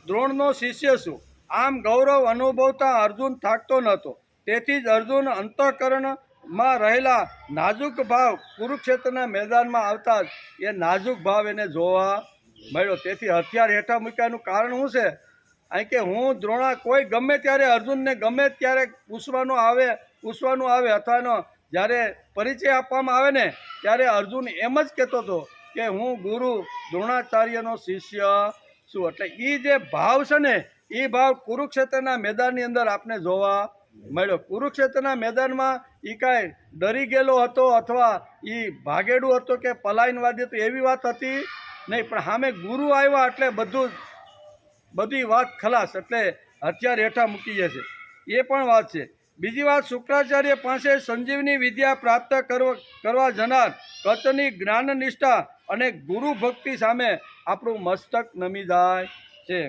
દ્રોણનો શિષ્ય છું. આમ ગૌરવ અનુભવતા અર્જુન થાકતો નહોતો. તેથી જ અર્જુન અંતઃકરણમાં રહેલા નાજુક ભાવ કુરુક્ષેત્રના મેદાનમાં આવતા જ એ નાજુક ભાવ એને જોવા મળ્યો. તેથી હથિયાર હેઠા મૂક્યાનું કારણ શું છે? અહીં કે હું દ્રોણા કોઈ ગમે ત્યારે અર્જુનને ગમે ત્યારે પૂછવાનું આવે અથવાનો જ્યારે પરિચય આપવામાં આવે ને ત્યારે અર્જુન એમ જ કહેતો હતો કે હું ગુરુ દ્રોણાચાર્યનો શિષ્ય છું. એટલે એ જે ભાવ છે ને એ ભાવ કુરુક્ષેત્રના મેદાનની અંદર આપણે જોવા મળ્યો. કુરુક્ષેત્રના મેદાનમાં એ કાંઈ ડરી ગયેલો હતો અથવા એ ભાગેડું હતો કે પલાયનવાદી હતો એવી વાત હતી નહીં. પણ સામે ગુરુ આવ્યા એટલે બધી વાત ખલાસ, એટલે હથિયાર હેઠા મૂકી જશે. એ પણ વાત છે. બીજી વાત, શુક્રાચાર્ય પાસે સંજીવની વિદ્યા પ્રાપ્ત કરવા જનાર કચ્છની જ્ઞાન નિષ્ઠા અને ગુરુ ભક્તિ સામે આપણું મસ્તક નમી જાય છે.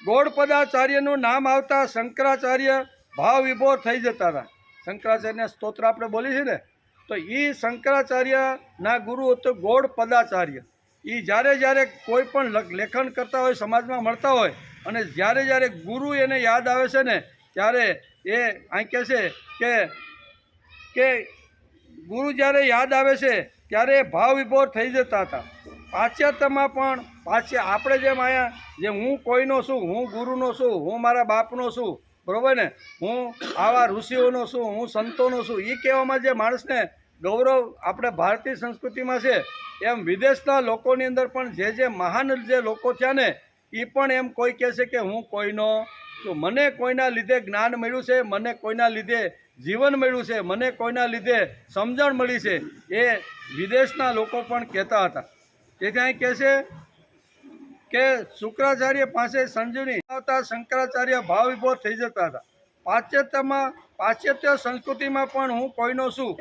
ગૌડપદાચાર્યનું નામ આવતા શંકરાચાર્ય ભાવ વિભોર થઈ જતા હતા. શંકરાચાર્યના સ્તોત્ર આપણે બોલી છે ને, તો એ શંકરાચાર્યના ગુરુ હતો ગૌડપદાચાર્ય. એ જ્યારે કોઈ પણ લેખન કરતા હોય, સમાજમાં મળતા હોય અને જ્યારે ગુરુ એને યાદ આવે છે ને ત્યારે એ અહીં કહે છે કે ગુરુ જ્યારે યાદ આવે છે ત્યારે ભાવ વિભોર થઈ જતા હતા. પાશ્ચાત્યમાં પણ આપણે જેમ અહીંયા જે હું કોઈનો છું, હું ગુરુનો છું, હું મારા બાપનો છું, બરાબર ને, હું આવા ઋષિઓનો છું, હું સંતોનો છું, એ કહેવામાં જે માણસને ગૌરવ આપણે ભારતીય સંસ્કૃતિમાં છે, એમ વિદેશના લોકોની અંદર પણ જે મહાન જે લોકો થયા ને એ પણ એમ કોઈ કહે છે કે હું કોઈનો છું, મને કોઈના લીધે જ્ઞાન મળ્યું છે, મને કોઈના લીધે જીવન મળ્યું છે, મને કોઈના લીધે સમજણ મળી છે, એ વિદેશના લોકો પણ કહેતા હતા. તેથી અહીં કહે છે કે શુક્રાચાર્ય પાસે સંજીવની આવતા શંકરાચાર્ય ભાવ વિભોર થઈ જતા હતા. પાશ્ચાત્ય સંસ્કૃતિમાં પણ હું કોઈનો છું,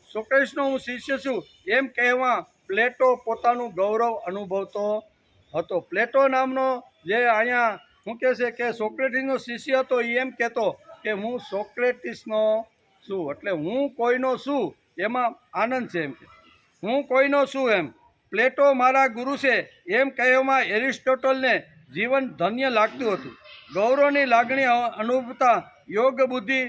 સોક્રેટિસનો હું શિષ્ય છું એમ કહેવા પ્લેટો પોતાનું ગૌરવ અનુભવતો હતો. પ્લેટો નામનો જે અહીંયા શું કહે છે કે સોક્રેટિસનો શિષ્ય હતો, એ એમ કહેતો કે હું સોક્રેટિસનો છું. એટલે હું કોઈનો છું એમાં આનંદ છે. એમ કે હું કોઈનો છું એમ પ્લેટો મારા ગુરુ છે એમ કહેવામાં એરિસ્ટોટલને જીવન ધન્ય લાગતું હતું. ગૌરવની લાગણી અનુભવતા યોગ બુદ્ધિ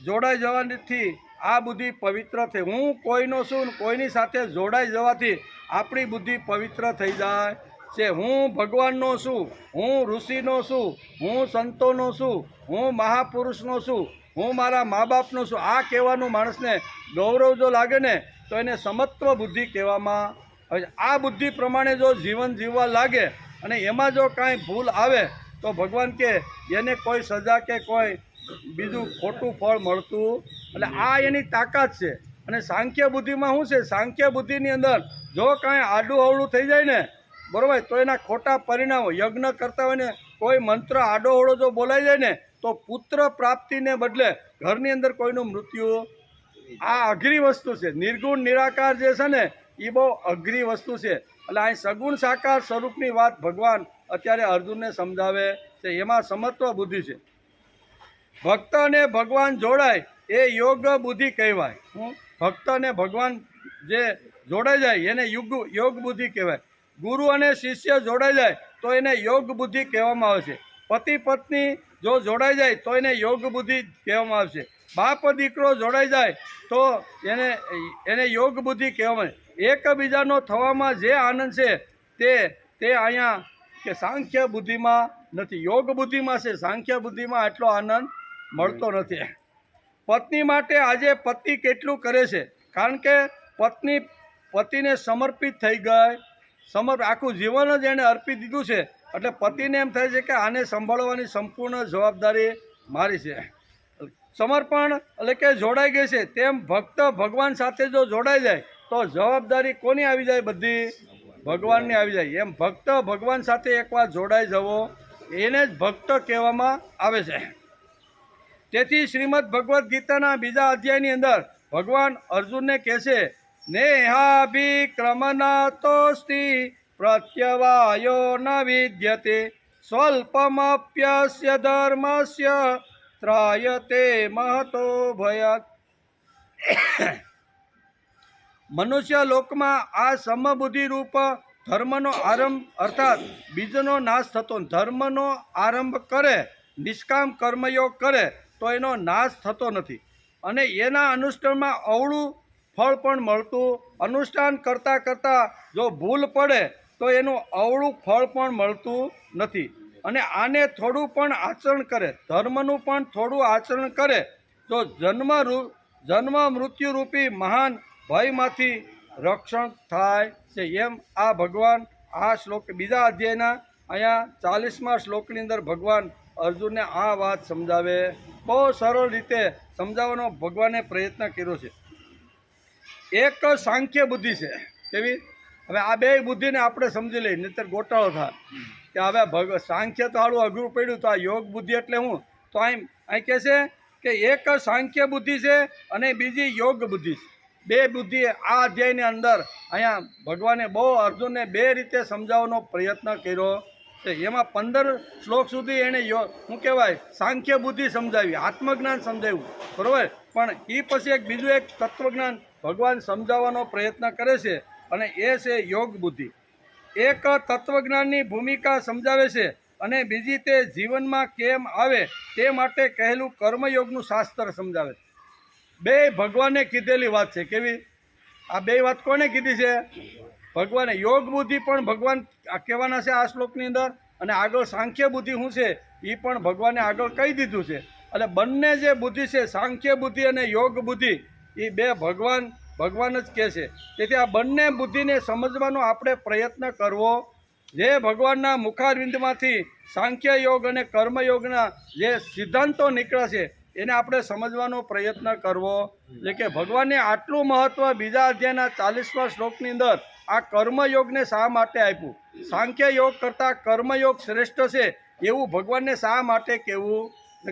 જોડાઈ જવાથી આ બુદ્ધિ પવિત્ર થઈ. હું કોઈનો છું, કોઈની સાથે જોડાઈ જવાથી આપણી બુદ્ધિ પવિત્ર થઈ જાય છે. હું ભગવાનનો છું, હું ઋષિનો છું, હું સંતોનો છું, હું મહાપુરુષનો છું, હું મારા મા બાપનો છું, આ કહેવાનું માણસને ગૌરવ જો લાગે ને તો એને સમત્વ બુદ્ધિ કહેવામાં આવે. આ બુદ્ધિ પ્રમાણે જો જીવન જીવવા લાગે અને એમાં જો કાંઈ ભૂલ આવે તો ભગવાન કે એને કોઈ સજા કે કોઈ બીજું ખોટું ફળ મળતું. એટલે આ એની તાકાત છે. અને સાંખ્ય બુદ્ધિમાં શું છે? સાંખ્ય બુદ્ધિની અંદર જો કાંઈ આડું અવળું થઈ જાય ને, બરાબર, તો એના ખોટા પરિણામો. યજ્ઞ કરતા હોય ને કોઈ મંત્ર આડો અવળો જો બોલાઈ જાય ને તો પુત્ર પ્રાપ્તિને બદલે ઘરની અંદર કોઈનું મૃત્યુ. આ અઘરી વસ્તુ છે. નિર્ગુણ નિરાકાર જે છે ને એ બહુ અઘરી વસ્તુ છે. એટલે અહીં સગુણ સાકાર સ્વરૂપની વાત ભગવાન અત્યારે અર્જુનને સમજાવે છે. એમાં સમત્વ બુદ્ધિ છે. ભક્ત અને ભગવાન જોડાય એ યોગ બુદ્ધિ કહેવાય. ભક્ત અને ભગવાન જે જોડાઈ જાય એને યોગ બુદ્ધિ કહેવાય. ગુરુ અને શિષ્ય જોડાઈ જાય તો એને યોગ બુદ્ધિ કહેવામાં આવે છે. પતિ પત્ની જો જોડાઈ જાય તો એને યોગ બુદ્ધિ કહેવામાં આવે છે. બાપ દીકરો જોડાઈ જાય તો એને યોગ બુદ્ધિ કહેવામાં આવે. એકબીજાનો થવામાં જે આનંદ છે તે અહીંયા કે સાંખ્ય બુદ્ધિમાં નથી, યોગ બુદ્ધિમાં છે. સાંખ્ય બુદ્ધિમાં આટલો આનંદ મળતો નથી. પત્ની માટે આજે પતિ કેટલું કરે છે, કારણ કે પત્ની પતિને સમર્પિત થઈ ગઈ, આખું જીવન જ એણે અર્પી દીધું છે. એટલે પતિને એમ થાય છે કે આને સંભાળવાની સંપૂર્ણ જવાબદારી મારી છે. સમર્પણ એટલે કે જોડાઈ ગઈ છે. તેમ ભક્ત ભગવાન સાથે જો જોડાઈ જાય તો જવાબદારી કોની આવી જાય? બધી ભગવાનની આવી જાય. એમ ભક્ત ભગવાન સાથે એકવાર જોડાઈ જવો એને જ ભક્ત કહેવામાં આવે છે. તેથી શ્રીમદ ભગવદ્ ગીતાના બીજા અધ્યાયની અંદર ભગવાન અર્જુનને કહે છે, નેહાભિક્રમનાતોસ્તિ પ્રત્યવાયો ન વિદ્યતે સ્વલ્પમપ્યસ્ય ધર્મસ્ય ત્રાયતે મહતો ભયાત. મનુષ્ય લોકમાં આ સમબુદ્ધિ રૂપ ધર્મનો આરંભ અર્થાત બીજનો નાશ થતો, ધર્મનો આરંભ કરે, નિષ્કામ કર્મયોગ કરે તો એનો નાશ થતો નથી અને એના અનુષ્ઠાનમાં અવળું ફળ પણ મળતું. અનુષ્ઠાન કરતાં કરતાં જો ભૂલ પડે તો એનું અવળું ફળ પણ મળતું નથી. અને આને થોડું પણ આચરણ કરે, ધર્મનું પણ થોડું આચરણ કરે તો જન્મ મૃત્યુરૂપી મહાન ભયમાંથી રક્ષણ થાય છે. એમ આ ભગવાન આ શ્લોક બીજા અધ્યાયના અહીંયા 40મા શ્લોકની અંદર ભગવાન અર્જુનને આ વાત સમજાવે. બહુ સરળ રીતે સમજાવવાનો ભગવાને પ્રયત્ન કર્યો છે. એક સાંખ્ય બુદ્ધિ છે. કેવી? હવે આ બે બુદ્ધિને આપણે સમજી લઈએ, નહીંતર ગોટાળો થાય કે હવે સાંખ્ય તો સારું અઘરું પડ્યું, તો આ યોગ બુદ્ધિ એટલે હું? તો અહીં કહે છે કે એક સાંખ્ય બુદ્ધિ છે અને બીજી યોગ બુદ્ધિ છે. બે બુદ્ધિ આ અધ્યાયની અંદર અહીંયા ભગવાને બહુ અર્જુનને બે રીતે સમજાવવાનો પ્રયત્ન કર્યો છે. એમાં 15 શ્લોક સુધી એણે શું કહેવાય સાંખ્ય બુદ્ધિ સમજાવી, આત્મજ્ઞાન સમજાવ્યું, બરાબર. પણ એ પછી બીજું એક તત્વજ્ઞાન ભગવાન સમજાવવાનો પ્રયત્ન કરે છે અને એ છે યોગ બુદ્ધિ. એક તત્વજ્ઞાનની ભૂમિકા સમજાવે છે અને બીજી તે જીવનમાં કેમ આવે તે માટે કહેલું કર્મયોગનું શાસ્ત્ર સમજાવે છે. બે ભગવાને કીધેલી વાત છે. કેવી? આ બે વાત કોને કીધી છે? ભગવાને. યોગ બુદ્ધિ પણ ભગવાન કહેવાના છે આ શ્લોકની અંદર, અને આગળ સાંખ્ય બુદ્ધિ શું છે એ પણ ભગવાને આગળ કહી દીધું છે. એટલે બંને જે બુદ્ધિ છે, સાંખ્ય બુદ્ધિ અને યોગ બુદ્ધિ, એ બે ભગવાન જ કહે છે. તેથી આ બંને બુદ્ધિને સમજવાનો આપણે પ્રયત્ન કરવો. જે ભગવાનના મુખારવિંદમાંથી સાંખ્ય યોગ અને કર્મયોગના જે સિદ્ધાંતો નીકળ્યા છે એને આપણે સમજવાનો પ્રયત્ન કરવો. એટલે કે ભગવાને આટલું મહત્ત્વ બીજા અધ્યાયના 40મા શ્લોકની અંદર આ કર્મયોગને શા માટે આપ્યું? સાંખ્ય યોગ કરતાં કર્મયોગ શ્રેષ્ઠ છે એવું ભગવાનને શા માટે કહેવું?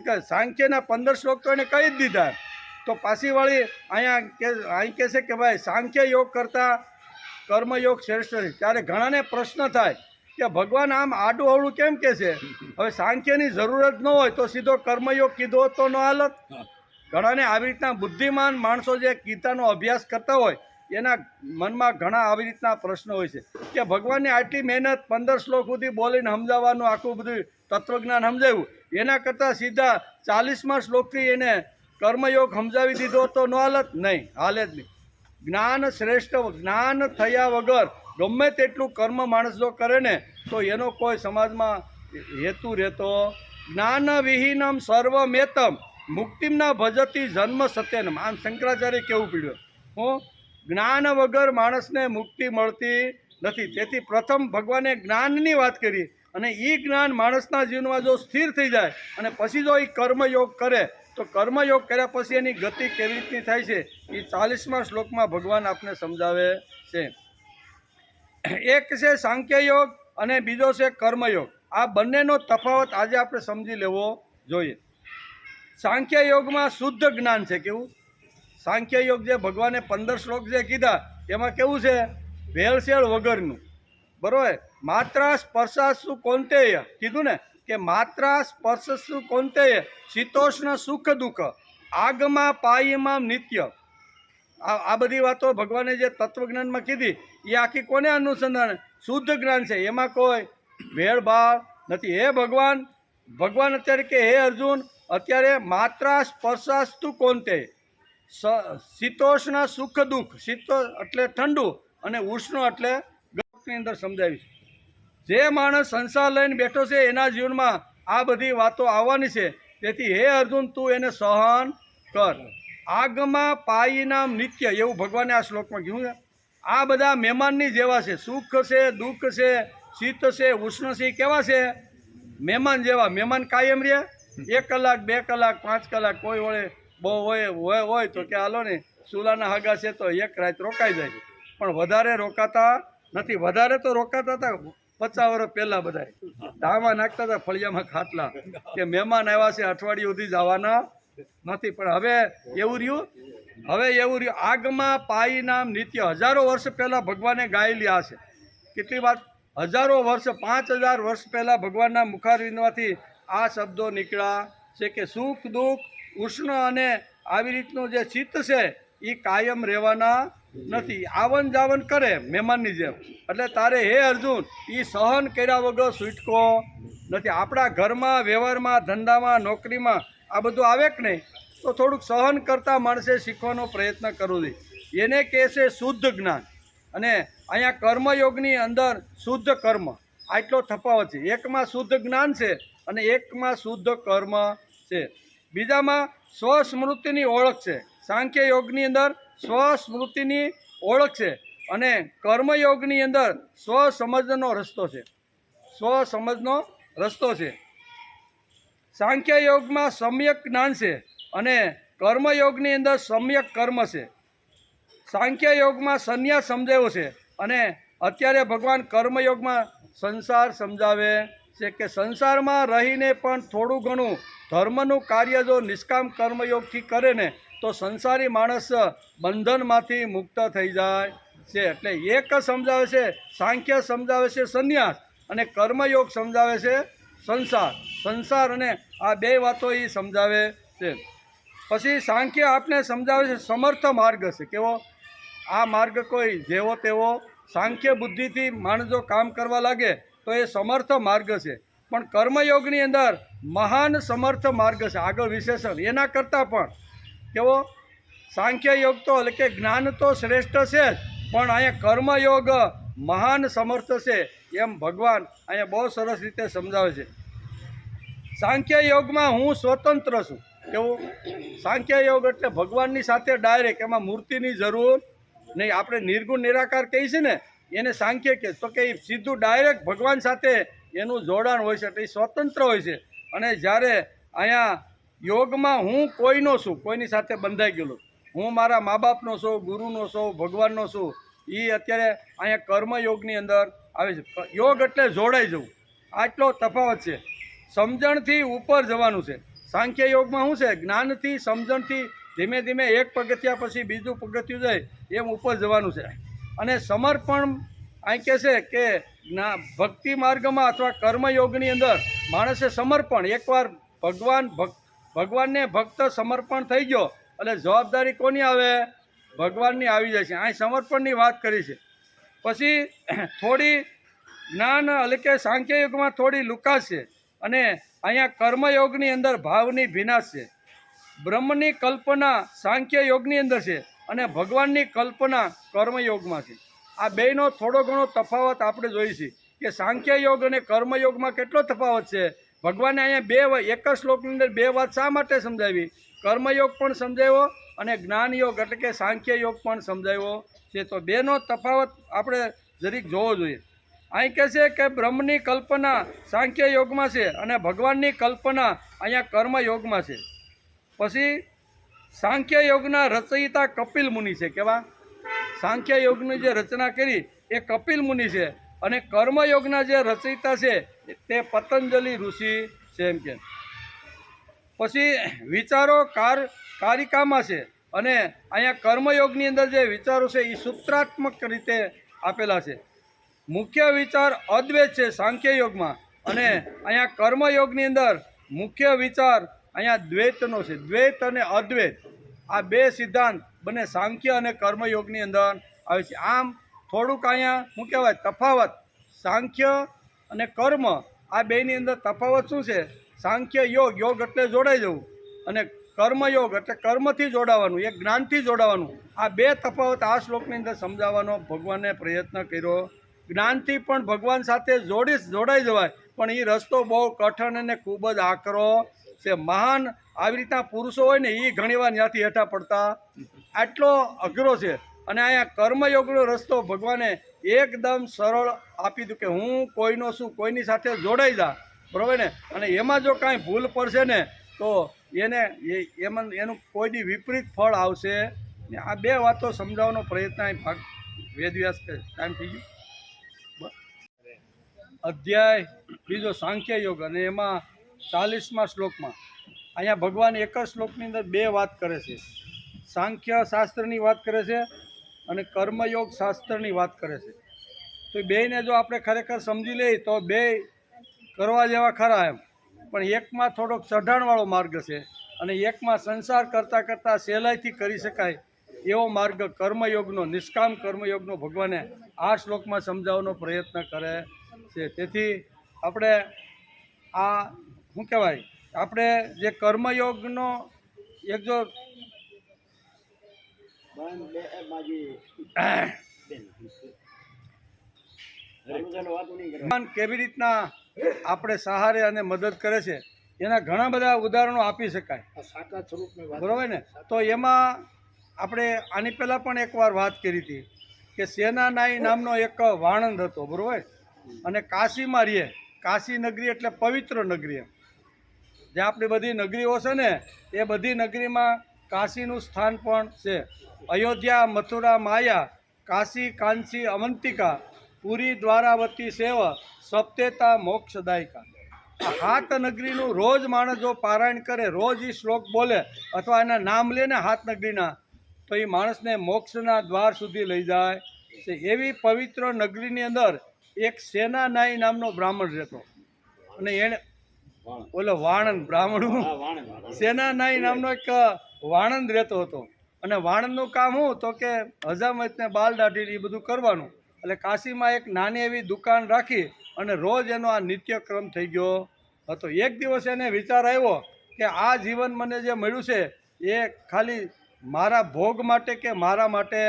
કે સાંખ્યના 15 શ્લોક તો એને કહી જ દીધા, તો પાછી વળી અહીં કહે છે કે ભાઈ સાંખ્ય યોગ કરતાં કર્મયોગ શ્રેષ્ઠ છે. ત્યારે ઘણાને પ્રશ્ન થાય કે ભગવાન આમ આડું અવળું કેમ કહે છે? હવે સાંખ્યની જરૂરત ન હોય તો સીધો કર્મયોગ કીધો તો ન હાલત? ઘણાને આવી રીતના બુદ્ધિમાન માણસો જે ગીતાનો અભ્યાસ કરતા હોય એના મનમાં ઘણા આવી રીતના પ્રશ્નો હોય છે કે ભગવાનને આટલી મહેનત 15 શ્લોક સુધી બોલીને સમજાવવાનું, આખું બધું તત્વજ્ઞાન સમજાવ્યું, એના કરતાં સીધા 40મા શ્લોકથી એને કર્મયોગ સમજાવી દીધો તો ન હાલત? નહીં, હાલે જ નહીં. જ્ઞાન શ્રેષ્ઠ. જ્ઞાન થયા વગર ગમે તેટલું કર્મ માણસ જો કરે ને તો એનો કોઈ સમાજમાં હેતુ રહેતો. જ્ઞાન વિહીનમ સર્વમેતમ મુક્તિમના ભજતી જન્મ સત્યનમ. આમ શંકરાચાર્ય કેવું પીડ્યું. હું જ્ઞાન વગર માણસને મુક્તિ મળતી નથી. તેથી પ્રથમ ભગવાને જ્ઞાનની વાત કરી અને એ જ્ઞાન માણસના જીવનમાં જો સ્થિર થઈ જાય અને પછી જો એ કર્મયોગ કરે તો કર્મયોગ કર્યા પછી એની ગતિ કેવી રીતની થાય છે એ 40મા શ્લોકમાં ભગવાન આપને સમજાવે છે. એક છે સાંખ્ય યોગ અને બીજો છે કર્મયોગ. આ બંનેનો તફાવત આજે આપણે સમજી લેવો જોઈએ. સાંખ્ય યોગમાં શુદ્ધ જ્ઞાન છે. કેવું? સાંખ્ય યોગ જે ભગવાને 15 શ્લોક જે કીધા એમાં કેવું છે? ભેળસેળ વગરનું, બરોબર. માત્રા સ્પર્શાસુ કોંતેય કીધું ને કે માત્રા સ્પર્શસુ કોંતેય શીતોષ્ણ સુખ દુઃખ આગમાં પાયમાં નિત્ય. આ બધી વાતો ભગવાને જે તત્વજ્ઞાનમાં કીધી એ આખી કોને અનુસંધાન? શુદ્ધ જ્ઞાન છે, એમાં કોઈ ભેળભાળ નથી. હે ભગવાન અત્યારે કે હે અર્જુન, અત્યારે માત્રા સ્પર્શાસ્તુ કોંતે શીતોષ્ણ સુખ દુઃખ. શીત એટલે ઠંડુ અને ઉષ્ણ એટલે ગરમની અંદર સમજાવીશ. જે માણસ સંસાર લઈને બેઠો છે એના જીવનમાં આ બધી વાતો આવવાની છે. તેથી હે અર્જુન તું એને સહન કર. આગમાં પાયીનામ નિત્ય એવું ભગવાને આ શ્લોકમાં કીધું છે. આ બધા મહેમાનની જેવા છે. સુખ છે, દુઃખ છે, શીત છે, ઉષ્ણ છે, કેવા છે? મહેમાન જેવા. મહેમાન કાયમ રહે? 1 કલાક 2 કલાક 5 કલાક કોઈ વળે બહુ હોય તો કે હાલો ને ચૂલાના હાગા છે તો 1 રાત રોકાઈ જાય, પણ વધારે રોકાતા નથી. વધારે તો રોકાતા હતા 50 વર્ષ પહેલાં બધા ધામાં નાખતા હતા ફળિયામાં ખાટલા કે મહેમાન આવ્યા છે અઠવાડિયું સુધી જવાના નથી. પણ હવે એવું રહ્યું. આગમાં પાઈ નામ નિત્ય. હજારો વર્ષ પહેલાં ભગવાને ગાયેલી આ છે. કેટલી વાત? હજારો વર્ષ, 5000 વર્ષ પહેલાં ભગવાનના મુખારવિંદમાંથી આ શબ્દો નીકળ્યા છે કે સુખ દુઃખ ઉષ્ણ અને આવી રીતનું જે ચિત્ત છે એ કાયમ રહેવાના નથી. આવન જાવન કરે મહેમાનની જેમ. એટલે તારે હે અર્જુન એ સહન કર્યા વગર છૂટકો નથી. આપણા ઘરમાં, વ્યવહારમાં, ધંધામાં, નોકરીમાં આ બધું આવે કે નહીં, તો થોડુંક સહન કરતાં માણસે શીખવાનો પ્રયત્ન કરવો જોઈએ. એને કહે છે શુદ્ધ જ્ઞાન. અને અહીંયા કર્મયોગની અંદર શુદ્ધ કર્મ, આટલો તફાવત છે. એકમાં શુદ્ધ જ્ઞાન છે અને એકમાં શુદ્ધ કર્મ છે. બીજામાં સ્વસ્મૃતિની ઓળખ છે. સાંખ્ય યોગની અંદર સ્વસ્મૃતિની ઓળખ છે અને કર્મયોગની અંદર સ્વસમજનો રસ્તો છે. સ્વસમજનો રસ્તો છે. સાંખ્ય યોગમાં સમ્યક જ્ઞાન છે અને કર્મયોગની અંદર સમ્યક કર્મ છે. સાંખ્ય યોગમાં સંન્યાસ સમજાવ્યો છે અને અત્યારે ભગવાન કર્મયોગમાં સંસાર સમજાવે છે કે સંસારમાં રહીને પણ થોડું ઘણું ધર્મનું કાર્ય જો નિષ્કામ કર્મયોગથી કરે ને તો સંસારી માણસ બંધનમાંથી મુક્ત થઈ જાય છે. એટલે એક સમજાવે છે સાંખ્ય, સમજાવે છે સંન્યાસ, અને કર્મયોગ સમજાવે છે સંસાર અને આ બે વાતો એ સમજાવે છે. પછી સાંખ્ય આપને સમજાવે છે સમર્થ માર્ગ છે. કેવો? આ માર્ગ કોઈ જેવો તેવો સાંખ્ય બુદ્ધિથી માણસ જો કામ કરવા લાગે તો એ સમર્થ માર્ગ છે. પણ કર્મયોગની અંદર મહાન સમર્થ માર્ગ છે. આગળ વિશેષણ એના કરતાં પણ કેવો? સાંખ્ય યોગ તો એટલે કે જ્ઞાન તો શ્રેષ્ઠ છે જ, પણ અહીંયા કર્મયોગ મહાન સમર્થ છે એમ ભગવાન અહીંયા બહુ સરસ રીતે સમજાવે છે. સાંખ્ય યોગમાં હું સ્વતંત્ર છું. કેવું? સાંખ્ય યોગ એટલે ભગવાનની સાથે ડાયરેક્ટ, એમાં મૂર્તિની જરૂર નહીં. આપણે નિર્ગુણ નિરાકાર કહીએ છીએ ને એને સાંખ્ય કહે, તો કે સીધું ડાયરેક્ટ ભગવાન સાથે એનું જોડાણ હોય છે, એટલે એ સ્વતંત્ર હોય છે. અને જ્યારે અહીંયા યોગમાં હું કોઈનો છું, કોઈની સાથે બંધાઈ ગયેલો, હું મારા મા બાપનો છું, ગુરુનો છું, ભગવાનનો છું, એ અત્યારે અહીંયા કર્મયોગની અંદર આવે છે. યોગ એટલે જોડાઈ જવું, આટલો તફાવત છે. સમજણથી ઉપર જવાનું છે. સાંખ્ય યોગમાં શું છે? જ્ઞાનથી, સમજણથી ધીમે ધીમે એક પગથિયા પછી બીજું પગથિયું જાય એમ ઉપર જવાનું છે. અને સમર્પણ અહીં કહે છે કે ભક્તિ માર્ગમાં અથવા કર્મયોગની અંદર માણસે સમર્પણ, એકવાર ભગવાનને ભક્ત સમર્પણ થઈ ગયો એટલે જવાબદારી કોની આવે? ભગવાનની આવી જાય છે. અહીં સમર્પણની વાત કરી છે. પછી થોડી જ્ઞાન એટલે કે સાંખ્ય યોગમાં થોડી લુકાશ છે અને અહીંયા કર્મયોગની અંદર ભાવની ભીનાશ છે. બ્રહ્મની કલ્પના સાંખ્ય યોગની અંદર છે અને ભગવાનની કલ્પના કર્મયોગમાં છે. આ બેનો થોડો ઘણો તફાવત આપણે જોઈશું કે સાંખ્ય યોગ અને કર્મયોગમાં કેટલો તફાવત છે. ભગવાને અહીંયા એક જ શ્લોકની અંદર 2 વાત શા માટે સમજાવી? કર્મયોગ પણ સમજાવ્યો અને જ્ઞાન યોગ એટલે કે સાંખ્ય યોગ પણ સમજાવ્યો છે. તો બેનો તફાવત આપણે જરીક જોવો જોઈએ. અહીં કહે છે કે બ્રહ્મની કલ્પના સાંખ્ય યોગમાં છે અને ભગવાનની કલ્પના અહીંયા કર્મયોગમાં છે. પછી સાંખ્ય યોગના રચયિતા કપિલ મુનિ છે. કેવા? સાંખ્ય યોગની જે રચના કરી એ કપિલ મુનિ છે અને કર્મયોગના જે રચયિતા છે તે પતંજલિ ઋષિ છે એમ કે. પછી વિચારો કારિકામાં છે અને અહીંયા કર્મયોગની અંદર જે વિચારો છે એ સૂત્રાત્મક રીતે આપેલા છે. મુખ્ય વિચાર અદ્વૈત છે સાંખ્ય યોગમાં, અને અહીંયા કર્મયોગની અંદર મુખ્ય વિચાર અહીંયા દ્વૈતનો છે. દ્વૈત અને અદ્વૈત આ 2 સિદ્ધાંત બંને સાંખ્ય અને કર્મયોગની અંદર આવે છે. આમ થોડુંક અહીંયા શું કહેવાય તફાવત, સાંખ્ય અને કર્મ આ બેની અંદર તફાવત શું છે? સાંખ્ય યોગ એટલે જોડાઈ જવું અને કર્મયોગ એટલે કર્મથી જોડાવાનું, એક જ્ઞાનથી જોડાવાનું. આ 2 તફાવત આ શ્લોકની અંદર સમજાવવાનો ભગવાને પ્રયત્ન કર્યો. જ્ઞાનથી પણ ભગવાન સાથે જોડાઈ જવાય, પણ એ રસ્તો બહુ કઠણ અને ખૂબ જ આકરો છે. મહાન આવી રીતના પુરુષો હોય ને એ ઘણીવાર ત્યાંથી હેઠા પડતા આટલો અઘરો છે. અને અહીંયા કર્મયોગનો રસ્તો ભગવાને એકદમ સરળ આપી દીધું કે હું કોઈનો છું, કોઈની સાથે જોડાઈ જા, બરાબર ને. અને એમાં જો કાંઈ ભૂલ પડશે ને તો એનું કોઈ દી વિપરીત ફળ આવશે ને. આ બે વાતો સમજાવવાનો પ્રયત્ન અહીં ભાગ વેદવ્યાસ ટાઈમ થઈ ગયો. અધ્યાય બીજો સાંખ્ય યોગ, અને એમાં 40મા શ્લોકમાં અહીંયા ભગવાન એક જ શ્લોકની અંદર બે વાત કરે છે. સાંખ્ય શાસ્ત્રની વાત કરે છે અને કર્મયોગ શાસ્ત્રની વાત કરે છે. તો બેયને જો આપણે ખરેખર સમજી લઈએ તો બે કરવા જેવા ખરા એમ, પણ એકમાં થોડોક ચઢાણવાળો માર્ગ છે અને એકમાં સંસાર કરતાં કરતાં સહેલાઈથી કરી શકાય એવો માર્ગ કર્મયોગનો, નિષ્કામ કર્મયોગનો ભગવાને આ શ્લોકમાં સમજાવવાનો પ્રયત્ન કરે છે. તેથી આપણે આ શું કહેવાય, આપણે જે કર્મયોગનો એક જો ભગવાન કેવી રીતના આપણે સહારે અને મદદ કરે છે એના ઘણા બધા ઉદાહરણો આપી શકાય, બરાબર ને. તો એમાં આપણે આની પહેલાં પણ એકવાર વાત કરી હતી કે સેનાનાઈ નામનો એક વાણંદ હતો, બરાબર. અને કાશીમાં રહીએ. કાશી નગરી એટલે પવિત્ર નગરી એમ. જે આપણી બધી નગરીઓ છે ને એ બધી નગરીમાં કાશીનું સ્થાન પણ છે. અયોધ્યા, મથુરા, માયા, કાશી, કાંચી, અવંતિકા, પુરી, દ્વારાવતી સેવ, સપ્તેતા, મોક્ષદાયિકા. આ 7 નગરીનું રોજ માણસ જો પારાયણ કરે, રોજ એ શ્લોક બોલે અથવા એના નામ લે ને 7 નગરીના, તો એ માણસને મોક્ષના દ્વાર સુધી લઈ જાય છે. એવી પવિત્ર નગરીની અંદર એક સેનાનાઈ નામનો બ્રાહ્મણ રહેતો. અને એણે ઓલો વાણંદ બ્રાહ્મણ, સેનાનાઈ નામનો એક વાણંદ રહેતો હતો. અને વાણંદનું કામ શું તો કે હજામતને બાલ દાઢી એ બધું કરવાનું. એટલે કાશીમાં એક નાની એવી દુકાન રાખી અને રોજ એનો આ નિત્યક્રમ થઈ ગયો હતો. એક દિવસ એને વિચાર આવ્યો કે આ જીવન મને જે મળ્યું છે એ ખાલી મારા ભોગ માટે કે મારા માટે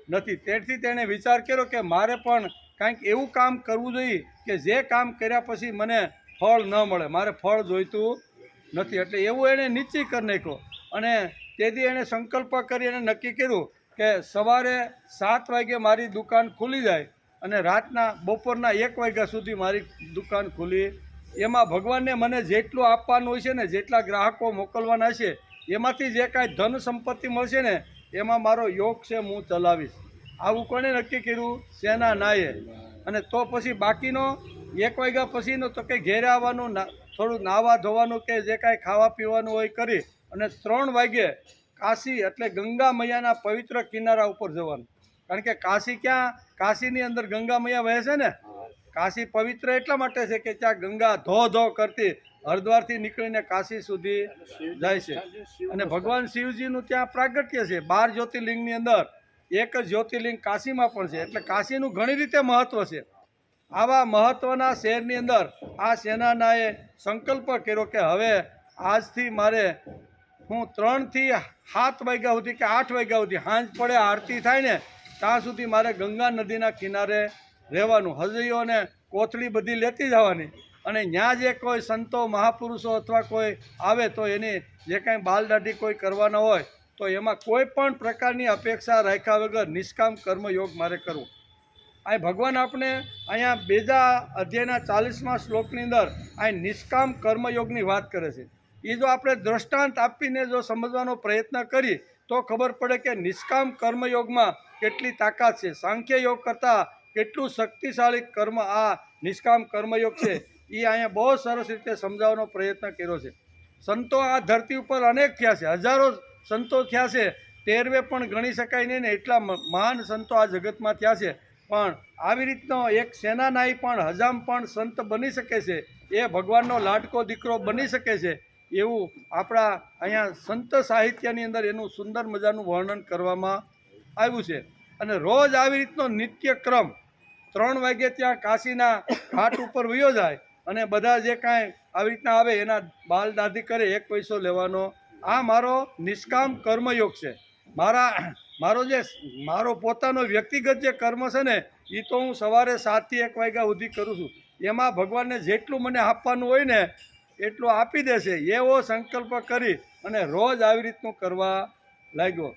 નથી. તેથી તેણે વિચાર કર્યો કે મારે પણ કાંઈક એવું કામ કરવું જોઈએ કે જે કામ કર્યા પછી મને ફળ ન મળે, મારે ફળ જોઈતું નથી. એટલે એવું એણે નિશ્ચય કરી નાખ્યો. અને તેથી એણે સંકલ્પ કરી અને નક્કી કર્યું કે સવારે 7 વાગે મારી દુકાન ખુલી જાય અને રાતના બપોરના 1 વાગ્યા સુધી મારી દુકાન ખુલી. એમાં ભગવાનને મને જેટલું આપવાનું હોય છે ને, જેટલા ગ્રાહકો મોકલવાના છે એમાંથી જે કાંઈ ધન સંપત્તિ મળશે ને એમાં મારો યોગ છે, હું ચલાવીશ. આવું કોણે નક્કી કર્યું? સેનાનાઈએ. અને તો પછી બાકીનો 1 વાગ્યા પછીનો તો કંઈ ઘેરે આવવાનું, થોડું નાહવા ધોવાનું કે જે કાંઈ ખાવા પીવાનું હોય કરી અને 3 વાગ્યે કાશી એટલે ગંગા મૈયાના પવિત્ર કિનારા ઉપર જવાનું. કારણ કે કાશી ક્યાં, કાશીની અંદર ગંગા મૈયા વહે છે ને. કાશી પવિત્ર એટલા માટે છે કે ત્યાં ગંગા ધો કરતી હરિદ્વારથી નીકળીને કાશી સુધી જાય છે. અને ભગવાન શિવજીનું ત્યાં પ્રાગટ્ય છે. 12 જ્યોતિર્લિંગની અંદર એક જ જ્યોતિર્લિંગ કાશીમાં પણ છે. એટલે કાશીનું ઘણી રીતે મહત્ત્વ છે. આવા મહત્ત્વના શહેરની અંદર આ સેનાનાએ સંકલ્પ કર્યો કે હવે આજથી મારે હું 3 થી 7 વાગ્યા સુધી કે 8 વાગ્યા સુધી સાંજ પડે આરતી થાય ને ત્યાં સુધી મારે ગંગા નદીના કિનારે રહેવાનું. હજરીઓ અને કોથળી બધી લેતી જવાની. અને ત્યાં જે કોઈ સંતો મહાપુરુષો અથવા કોઈ આવે તો એની જે કાંઈ બાલદાઢી કોઈ કરવાના હોય તો એમાં કોઈ પણ પ્રકારની અપેક્ષા રાખ્યા વગર નિષ્કામ કર્મયોગ મારે કરવું. આ ભગવાન આપણે અહીંયા બીજા અધ્યાયના 40મા શ્લોકની અંદર અહીં નિષ્કામ કર્મયોગની વાત કરે છે. એ જો આપણે દ્રષ્ટાંત આપીને જો સમજવાનો પ્રયત્ન કરીએ તો ખબર પડે કે નિષ્કામ કર્મયોગમાં કેટલી તાકાત છે. સાંખ્ય યોગ કરતાં કેટલું શક્તિશાળી કર્મ આ નિષ્કામ કર્મયોગ છે એ અહીંયા બહુ સરસ રીતે સમજાવવાનો પ્રયત્ન કર્યો છે. સંતો આ ધરતી ઉપર અનેક થયા છે, હજારો સંતો થયા છે. 13 પણ ગણી શકાય નહીં ને એટલા મહાન સંતો આ જગતમાં થયા છે. પણ આવી રીતનો એક સેનાનાઈ પણ હજામ પણ સંત બની શકે છે, એ ભગવાનનો લાડકો દીકરો બની શકે છે. એવું આપણા અહીંયા સંત સાહિત્યની અંદર એનું સુંદર મજાનું વર્ણન કરવામાં આવ્યું છે. અને રોજ આવી રીતનો નિત્યક્રમ 3 વાગ્યે ત્યાં કાશીના ઘાટ ઉપર વયો જાય અને બધા જે કાંઈ આવી રીતના આવે એના બાલ દાઢી કરે, 1 પૈસો લેવાનો. આ મારો નિષ્કામ કર્મયોગ છે. મારો પોતાનો વ્યક્તિગત જે કર્મ છે ને એ તો હું સવારે 7 થી 1 વાગ્યા સુધી કરું છું. એમાં ભગવાનને જેટલું મને આપવાનું હોય ને એટલું આપી દેશે એવો સંકલ્પ કરી અને રોજ આવી રીતનું કરવા લાગ્યો.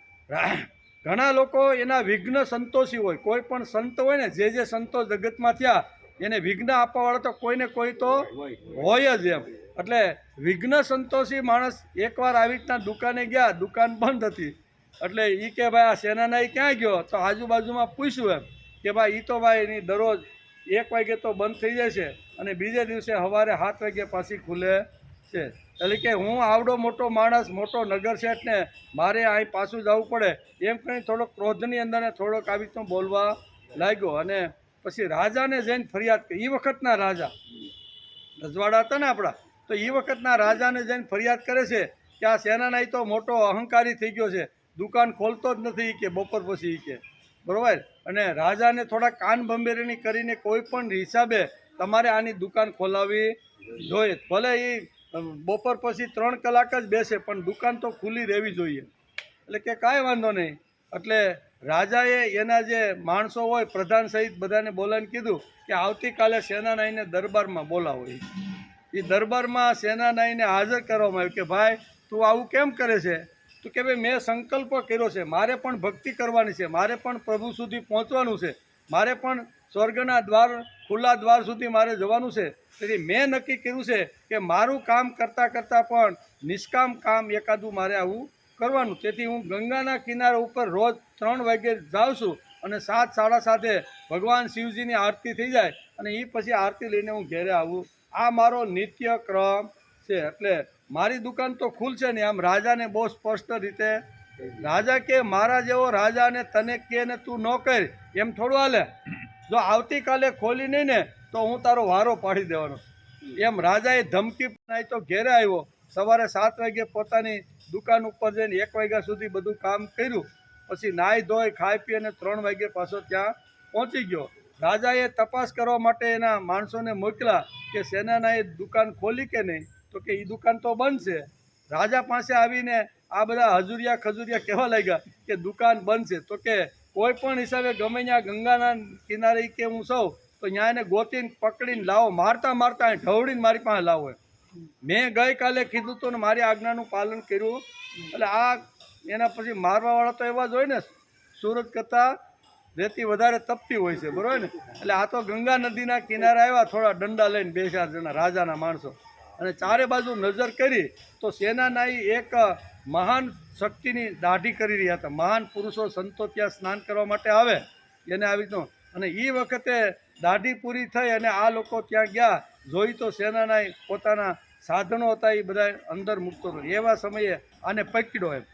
ઘણા લોકો એના વિઘ્ન સંતોષી હોય, કોઈ પણ સંત હોય ને, જે સંતો જગતમાં થયા એને વિઘ્ન આપવાવાળા તો કોઈને કોઈ તો હોય જ એમ. એટલે વિઘ્ન સંતોષી માણસ એકવાર આવી રીતના દુકાને ગયા, દુકાન બંધ હતી. એટલે એ કે ભાઈ આ સેનાનાઈ ક્યાં ગયો? તો આજુબાજુમાં પૂછ્યું એમ કે ભાઈ એ તો ભાઈ એની દરરોજ 1 વાગે તો બંધ થઈ જાય છે અને બીજે દિવસે સવારે 7 વાગે પાછી ખુલે છે. એટલે કે હું આવડો મોટો માણસ, મોટો નગર શેઠ ને મારે અહીં પાછું જવું પડે એમ કંઈ થોડોક ક્રોધની અંદર ને થોડોક આવી રીતનું બોલવા લાગ્યો. અને પછી રાજાને જઈને ફરિયાદ કરી. એ વખતના રાજા રજવાડા હતા ને આપણા, તો એ વખતના રાજાને જઈને ફરિયાદ કરે છે કે આ સેનાનાઈ તો મોટો અહંકારી થઈ ગયો છે, દુકાન ખોલતો જ નથી કે બપોર પછી કે બરાબર. અને રાજાને થોડા કાન ભંભેરણી કરીને કોઈ પણ હિસાબે તમારે આની દુકાન ખોલાવવી જોઈએ. ભલે એ બપોર પછી 3 કલાક જ બેસે પણ દુકાન તો ખુલ્લી રહેવી જોઈએ. એટલે કે કાંઈ વાંધો નહીં. એટલે રાજાએ એના જે માણસો હોય પ્રધાન સહિત બધાને બોલાવીને કીધું કે આવતીકાલે સેનાનાઈને દરબારમાં બોલાવો. એ દરબારમાં સેનાનાઈને હાજર કરવામાં આવ્યું કે ભાઈ તું આવું કેમ કરે છે? તો કે ભાઈ મેં સંકલ્પ કર્યો છે, મારે પણ ભક્તિ કરવાની છે, મારે પણ પ્રભુ સુધી પહોંચવાનું છે, મારે પણ સ્વર્ગના દ્વાર, ખુલ્લા દ્વાર સુધી મારે જવાનું છે. તેથી મેં નક્કી કર્યું છે કે મારું કામ કરતાં કરતાં પણ નિષ્કામ કામ એકાદું મારે આવું કરવાનું. તેથી હું ગંગાના કિનારે ઉપર રોજ 3 વાગે જાઉં છું અને 7, 7:30 ભગવાન શિવજીની આરતી થઈ જાય અને એ પછી આરતી લઈને હું ઘેરે આવું. આ મારો નિત્ય ક્રમ છે. એટલે મારી દુકાન તો ખુલશે ને. આમ રાજાને બહુ સ્પષ્ટ રીતે રાજા કે મારા જેવો રાજાને તને કે ને તું ન કર એમ થોડું હાલે. જો આવતીકાલે ખોલી નહીં ને તો હું તારો વારો પાડી દેવાનો એમ રાજાએ ધમકી આપી. તો ઘેરે આવ્યો, સવારે 7 વાગે પોતાની દુકાન ઉપર જઈને 1 વાગ્યા સુધી બધું કામ કર્યું. પછી નાહી ધોઈ ખાઈ પી અને 3 વાગે પાછો ત્યાં પહોંચી ગયો. રાજાએ તપાસ કરવા માટે એના માણસોને મોકલ્યા કે સેનાનાએ દુકાન ખોલી કે નહીં? તો કે એ દુકાન તો બંધ છે. રાજા પાસે આવીને આ બધા હજુરિયા ખજુરિયા કહેવા લાગ્યા કે દુકાન બંધ છે. તો કે કોઈ પણ હિસાબે ગમે ત્યાં ગંગાના કિનારે કે હું સૌ તો ત્યાં એને ગોતીને પકડીને લાવો, મારતા મારતા ઢવડીને મારી પાસે લાવો. મેં ગઈકાલે કીધું હતું ને મારી આજ્ઞાનું પાલન કર્યું. એટલે આ એના પછી મારવાવાળા તો એવા જ હોય ને, સુરત કરતાં રેતી વધારે તપતી હોય છે બરાબર ને. એટલે આ તો ગંગા નદીના કિનારે આવ્યા, થોડા દંડા લઈને 2-4 જણા રાજાના માણસો, અને ચારે બાજુ નજર કરી તો સેનાનાઈ એક મહાન શક્તિની દાઢી કરી રહ્યા હતા. મહાન પુરુષો સંતો ત્યાં સ્નાન કરવા માટે આવે એને આવી રીતનું. અને એ વખતે દાઢી પૂરી થઈ અને આ લોકો ત્યાં ગયા, જોઈ તો સેનાનાઈ પોતાના સાધનો હતા એ બધા અંદર મૂકતો હતો. એવા સમયે આને પકડ્યો. એમ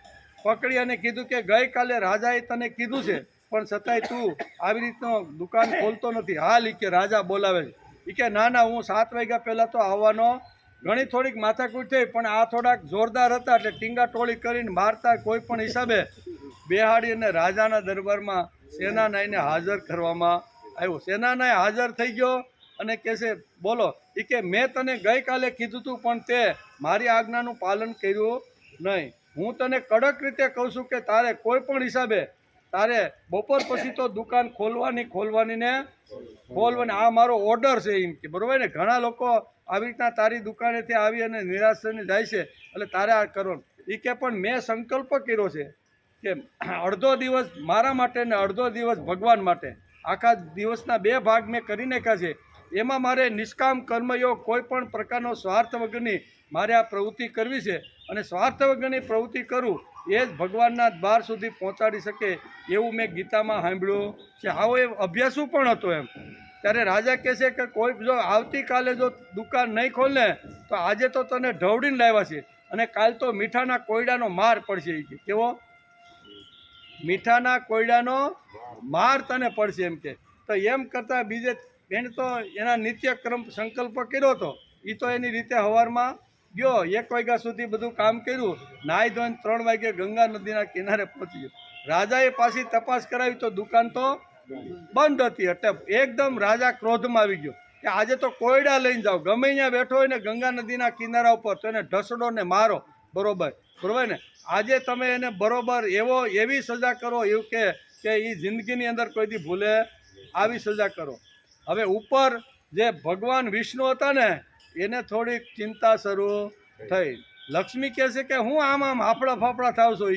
પકડી અને કીધું કે ગઈકાલે રાજાએ તને કીધું છે પણ છતાંય તું આવી રીતનો દુકાન ખોલતો નથી. હાલ એ કે રાજા બોલાવે છે. એ કે ના ના, હું 7 વાગ્યા પહેલાં તો આવવાનો. ઘણી થોડીક માથાકૂટ થઈ પણ આ થોડાક જોરદાર હતા એટલે ટીંગા ટોળી કરીને મારતા કોઈ પણ હિસાબે બેહાડી અને રાજાના દરબારમાં સેનાનાઈને હાજર કરવામાં આવ્યો. સેનાનાઈ હાજર થઈ ગયો અને કહે છે બોલો. એ કે મેં તને ગઈકાલે કીધું હતું પણ તે મારી આજ્ઞાનું પાલન કર્યું નહીં. હું તને કડક રીતે કહું છું કે તારે કોઈ પણ હિસાબે તારે બપોર પછી તો દુકાન ખોલવાની ને ખોલવાની. આ મારો ઓર્ડર છે એમ કે બરાબર ને. ઘણા લોકો આવી રીતના તારી દુકાનેથી આવી અને નિરાશ થઈને જાય છે એટલે તારે આ કરવાનું. એ કે પણ મેં સંકલ્પ કર્યો છે કે અડધો દિવસ મારા માટે ને અડધો દિવસ ભગવાન માટે, આખા દિવસના 2 ભાગ મેં કરી નાખ્યા છે. એમાં મારે નિષ્કામ કર્મયોગ, કોઈ પણ પ્રકારનો સ્વાર્થ વગરની મારે આ પ્રવૃત્તિ કરવી છે. અને સ્વાર્થ વગરની પ્રવૃત્તિ કરું એ જ ભગવાનના દ્વાર સુધી પહોંચાડી શકે એવું મેં ગીતામાં સાંભળ્યું છે. આવો એ અભ્યાસુ પણ હતો એમ. ત્યારે રાજા કહે છે કે કોઈ જો આવતીકાલે જો દુકાન નહીં ખોલે તો આજે તો તને ઢવડીને લાવ્યા છે અને કાલ તો મીઠાના કોયડાનો માર પડશે. એ કે કેવો? મીઠાના કોયડાનો માર તને પડશે એમ કે. તો એમ કરતાં બીજે એને તો એના નિત્યક્રમ સંકલ્પ કર્યો હતો. એ તો એની રીતે સવારમાં ગયો, 1 વાગ્યા સુધી બધું કામ કર્યું, નાહી ધોઈને 3 વાગે ગંગા નદીના કિનારે પહોંચી ગયો. રાજાએ પાછી તપાસ કરાવી તો દુકાન તો બંધ હતી. એટલે એકદમ રાજા ક્રોધમાં આવી ગયો કે આજે તો કોયડા લઈને જાઓ, ગમે ત્યાં બેઠો હોય ને ગંગા નદીના કિનારા ઉપર તો એને ઢસડો ને મારો બરોબર ને. આજે તમે એને બરોબર એવી સજા કરો એવું કે એ જિંદગીની અંદર કોઈથી ભૂલે આવી સજા કરો. હવે ઉપર જે ભગવાન વિષ્ણુ હતા ને એને થોડીક ચિંતા શરૂ થઈ. લક્ષ્મી કહે છે કે હું આમ હાફળા ફાફડા થાવ છો,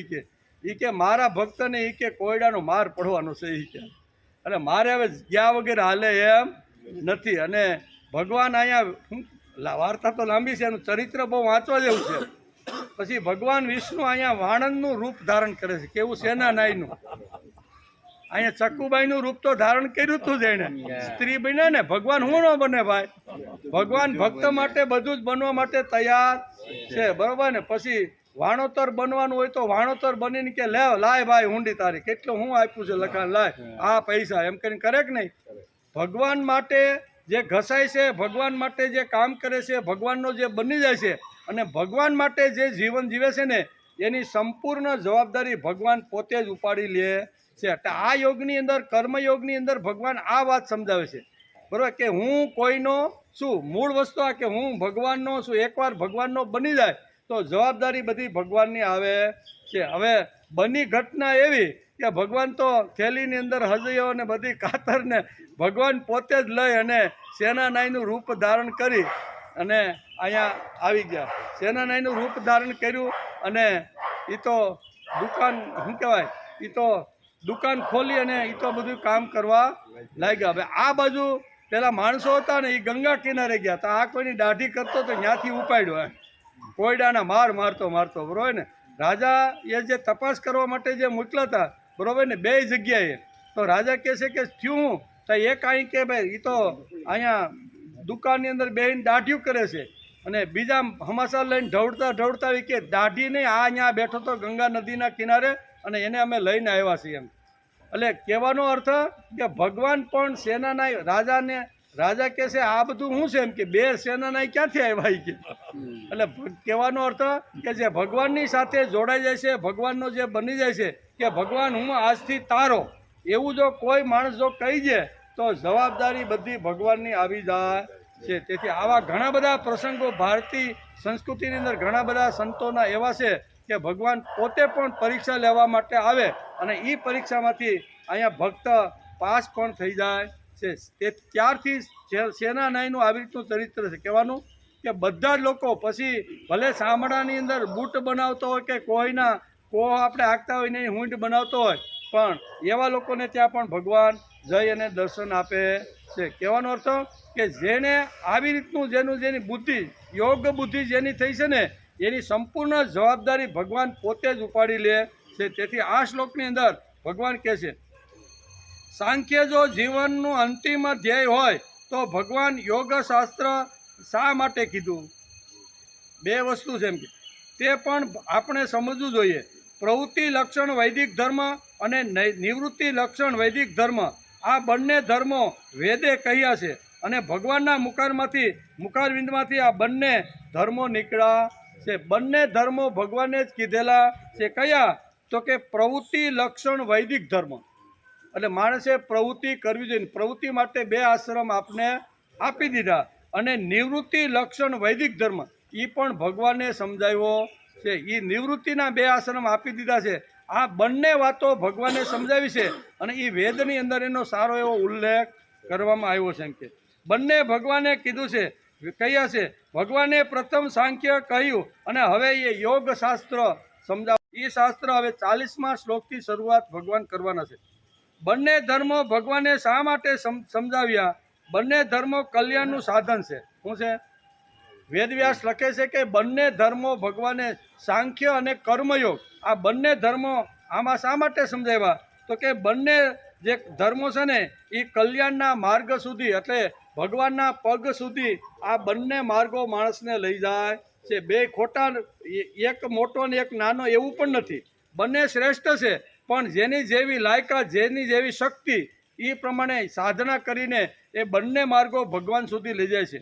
એ કે મારા ભક્તને એ કે કોયડાનો માર પડવાનો છે એ કે, અને મારે હવે ગયા વગેરે હાલે એમ નથી. અને ભગવાન અહીંયા વાર્તા તો લાંબી છે, એનું ચરિત્ર બહુ વાંચવા જેવું છે. પછી ભગવાન વિષ્ણુ અહીંયા વાણંદનું રૂપ ધારણ કરે છે. કેવું સેનાનાયનું, અહીંયા ચક્કુબાઈનું રૂપ તો ધારણ કર્યું હતું જ એને, સ્ત્રી બન્યા ને. ભગવાન હું ન બને ભાઈ, ભગવાન ભક્ત માટે બધું જ બનવા માટે તૈયાર છે, બરોબર ને. પછી વાણોતર બનવાનું હોય તો વાણોતર બનીને કે લાય ભાઈ હુંડી તારી, કેટલું હું આપ્યું છે લખાણ, લાય આ પૈસા, એમ કરીને કરે કે નહીં. ભગવાન માટે જે ઘસાય છે, ભગવાન માટે જે કામ કરે છે, ભગવાનનો જે બની જાય છે, અને ભગવાન માટે જે જીવન જીવે છે ને, એની સંપૂર્ણ જવાબદારી ભગવાન પોતે જ ઉપાડી લે છે. આ યોગની અંદર, કર્મયોગની અંદર ભગવાન આ વાત સમજાવે છે, બરાબર, કે હું કોઈનો શું મૂળ વસ્તુ આ કે હું ભગવાનનો શું. એકવાર ભગવાનનો બની જાય તો જવાબદારી બધી ભગવાનની આવે છે. હવે બની ઘટના એવી કે ભગવાન તો થેલીની અંદર હજયો અને બધી કાતરને ભગવાન પોતે જ લઈ અને સેનાનાયનું રૂપ ધારણ કરી અને અહીંયા આવી ગયા. સેનાનાયનું રૂપ ધારણ કર્યું અને એ તો દુકાન શું કહેવાય, એ તો દુકાન ખોલી અને એ તો બધું કામ કરવા લાગ્યા. હવે આ બાજુ પેલા માણસો હતા ને, એ ગંગા કિનારે ગયા તો આ કોઈની દાઢી કરતો તો ત્યાંથી ઉપાડ્યો, કોયડાના મારતો બરોબર ને. રાજા એ જે તપાસ કરવા માટે જે મોકલા હતા, બરોબર ને, બે જગ્યાએ. તો રાજા કહે છે કે થયું તો એક અહીં કે ભાઈ એ તો અહીંયા દુકાનની અંદર બેહીને દાઢિયું કરે છે, અને બીજા હમાસા લઈને ઢવડતા કે દાઢી નહીં, આ અહીંયા બેઠો તો ગંગા નદીના કિનારે અને એને અમે લઈને આવ્યા છીએ એમ. એટલે કહેવાનો અર્થ કે ભગવાન પણ સેનાનાય રાજા કહે છે આ બધું શું છે એમ, કે બે સેનાનાય ક્યાંથી આવ્યા કે. એટલે કહેવાનો અર્થ કે જે ભગવાનની સાથે જોડાઈ જાય છે, ભગવાનનો જે બની જાય છે કે ભગવાન હું આજથી તારો, એવું જો કોઈ માણસ જો કહી દે તો જવાબદારી બધી ભગવાનની આવી જાય છે. તેથી આવા ઘણા બધા પ્રસંગો ભારતીય સંસ્કૃતિની અંદર ઘણા બધા સંતોના એવા છે કે ભગવાન પોતે પણ પરીક્ષા લેવા માટે આવે અને એ પરીક્ષામાંથી અહીંયા ભક્ત પાસ પણ થઈ જાય છે. તે ત્યારથી સેનાનાયનું આવી રીતનું ચરિત્ર છે. કહેવાનું કે બધા જ લોકો પછી ભલે સામડાની અંદર બૂટ બનાવતો હોય કે કોઈના આપણે હાંકતા હોય ને ઊંટ બનાવતો હોય, પણ એવા લોકોને ત્યાં પણ ભગવાન જઈ અને દર્શન આપે છે. કહેવાનો અર્થ કે જેને આવી રીતનું જેની બુદ્ધિ, યોગ બુદ્ધિ જેની થઈ છે ને, એની સંપૂર્ણ જવાબદારી ભગવાન પોતે જ ઉપાડી લે છે. તેથી આ શ્લોકની અંદર ભગવાન કહે છે, સાંખ્ય જો જીવનનું અંતિમ ધ્યેય હોય તો ભગવાન યોગશાસ્ત્ર શા માટે કીધું. બે વસ્તુ છે એમ કે તે પણ આપણે સમજવું જોઈએ. પ્રવૃત્તિ લક્ષણ વૈદિક ધર્મ અને નિવૃત્તિ લક્ષણ વૈદિક ધર્મ, આ બંને ધર્મો વેદે કહ્યા છે અને ભગવાનના મુખારવિંદમાંથી આ બંને ધર્મો નીકળ્યા છે. બંને ધર્મો ભગવાને જ કીધેલા છે. કયા? તો કે પ્રવૃત્તિ લક્ષણ વૈદિક ધર્મ. એટલે માણસે પ્રવૃત્તિ કરવી જોઈએ. પ્રવૃત્તિ માટે બે આશ્રમ આપને આપી દીધા, અને નિવૃત્તિ લક્ષણ વૈદિક ધર્મ એ પણ ભગવાને સમજાવ્યો છે. એ નિવૃત્તિના બે આશ્રમ આપી દીધા છે. આ બંને વાતો ભગવાને સમજાવી છે અને એ વેદની અંદર એનો સારો એવો ઉલ્લેખ કરવામાં આવ્યો છે. એમ કે બંને ભગવાને કીધું છે. કયા છે? ભગવાને પ્રથમ સાંખ્ય કહ્યું અને હવે એ યોગ શાસ્ત્ર સમજાવ. એ શાસ્ત્ર હવે 40મા શ્લોકથી શરૂઆત ભગવાન કરવાના છે. બંને ધર્મો ભગવાને શા માટે સમજાવ્યા? બંને ધર્મો કલ્યાણનું સાધન છે. શું છે? વેદવ્યાસ લખે છે કે બંને ધર્મો ભગવાને સાંખ્ય અને કર્મયોગ, આ બંને ધર્મો આમાં શા માટે સમજાવ્યા? તો કે બંને જે ધર્મો છે ને એ કલ્યાણના માર્ગ સુધી, એટલે ભગવાનના પગ સુધી આ બંને માર્ગો માણસને લઈ જાય છે. બે ખોટા, એક મોટો ને એક નાનો એવું પણ નથી. બંને શ્રેષ્ઠ છે, પણ જેની જેવી લાયકાત, જેની જેવી શક્તિ, એ પ્રમાણે સાધના કરીને એ બંને માર્ગો ભગવાન સુધી લઈ જાય છે.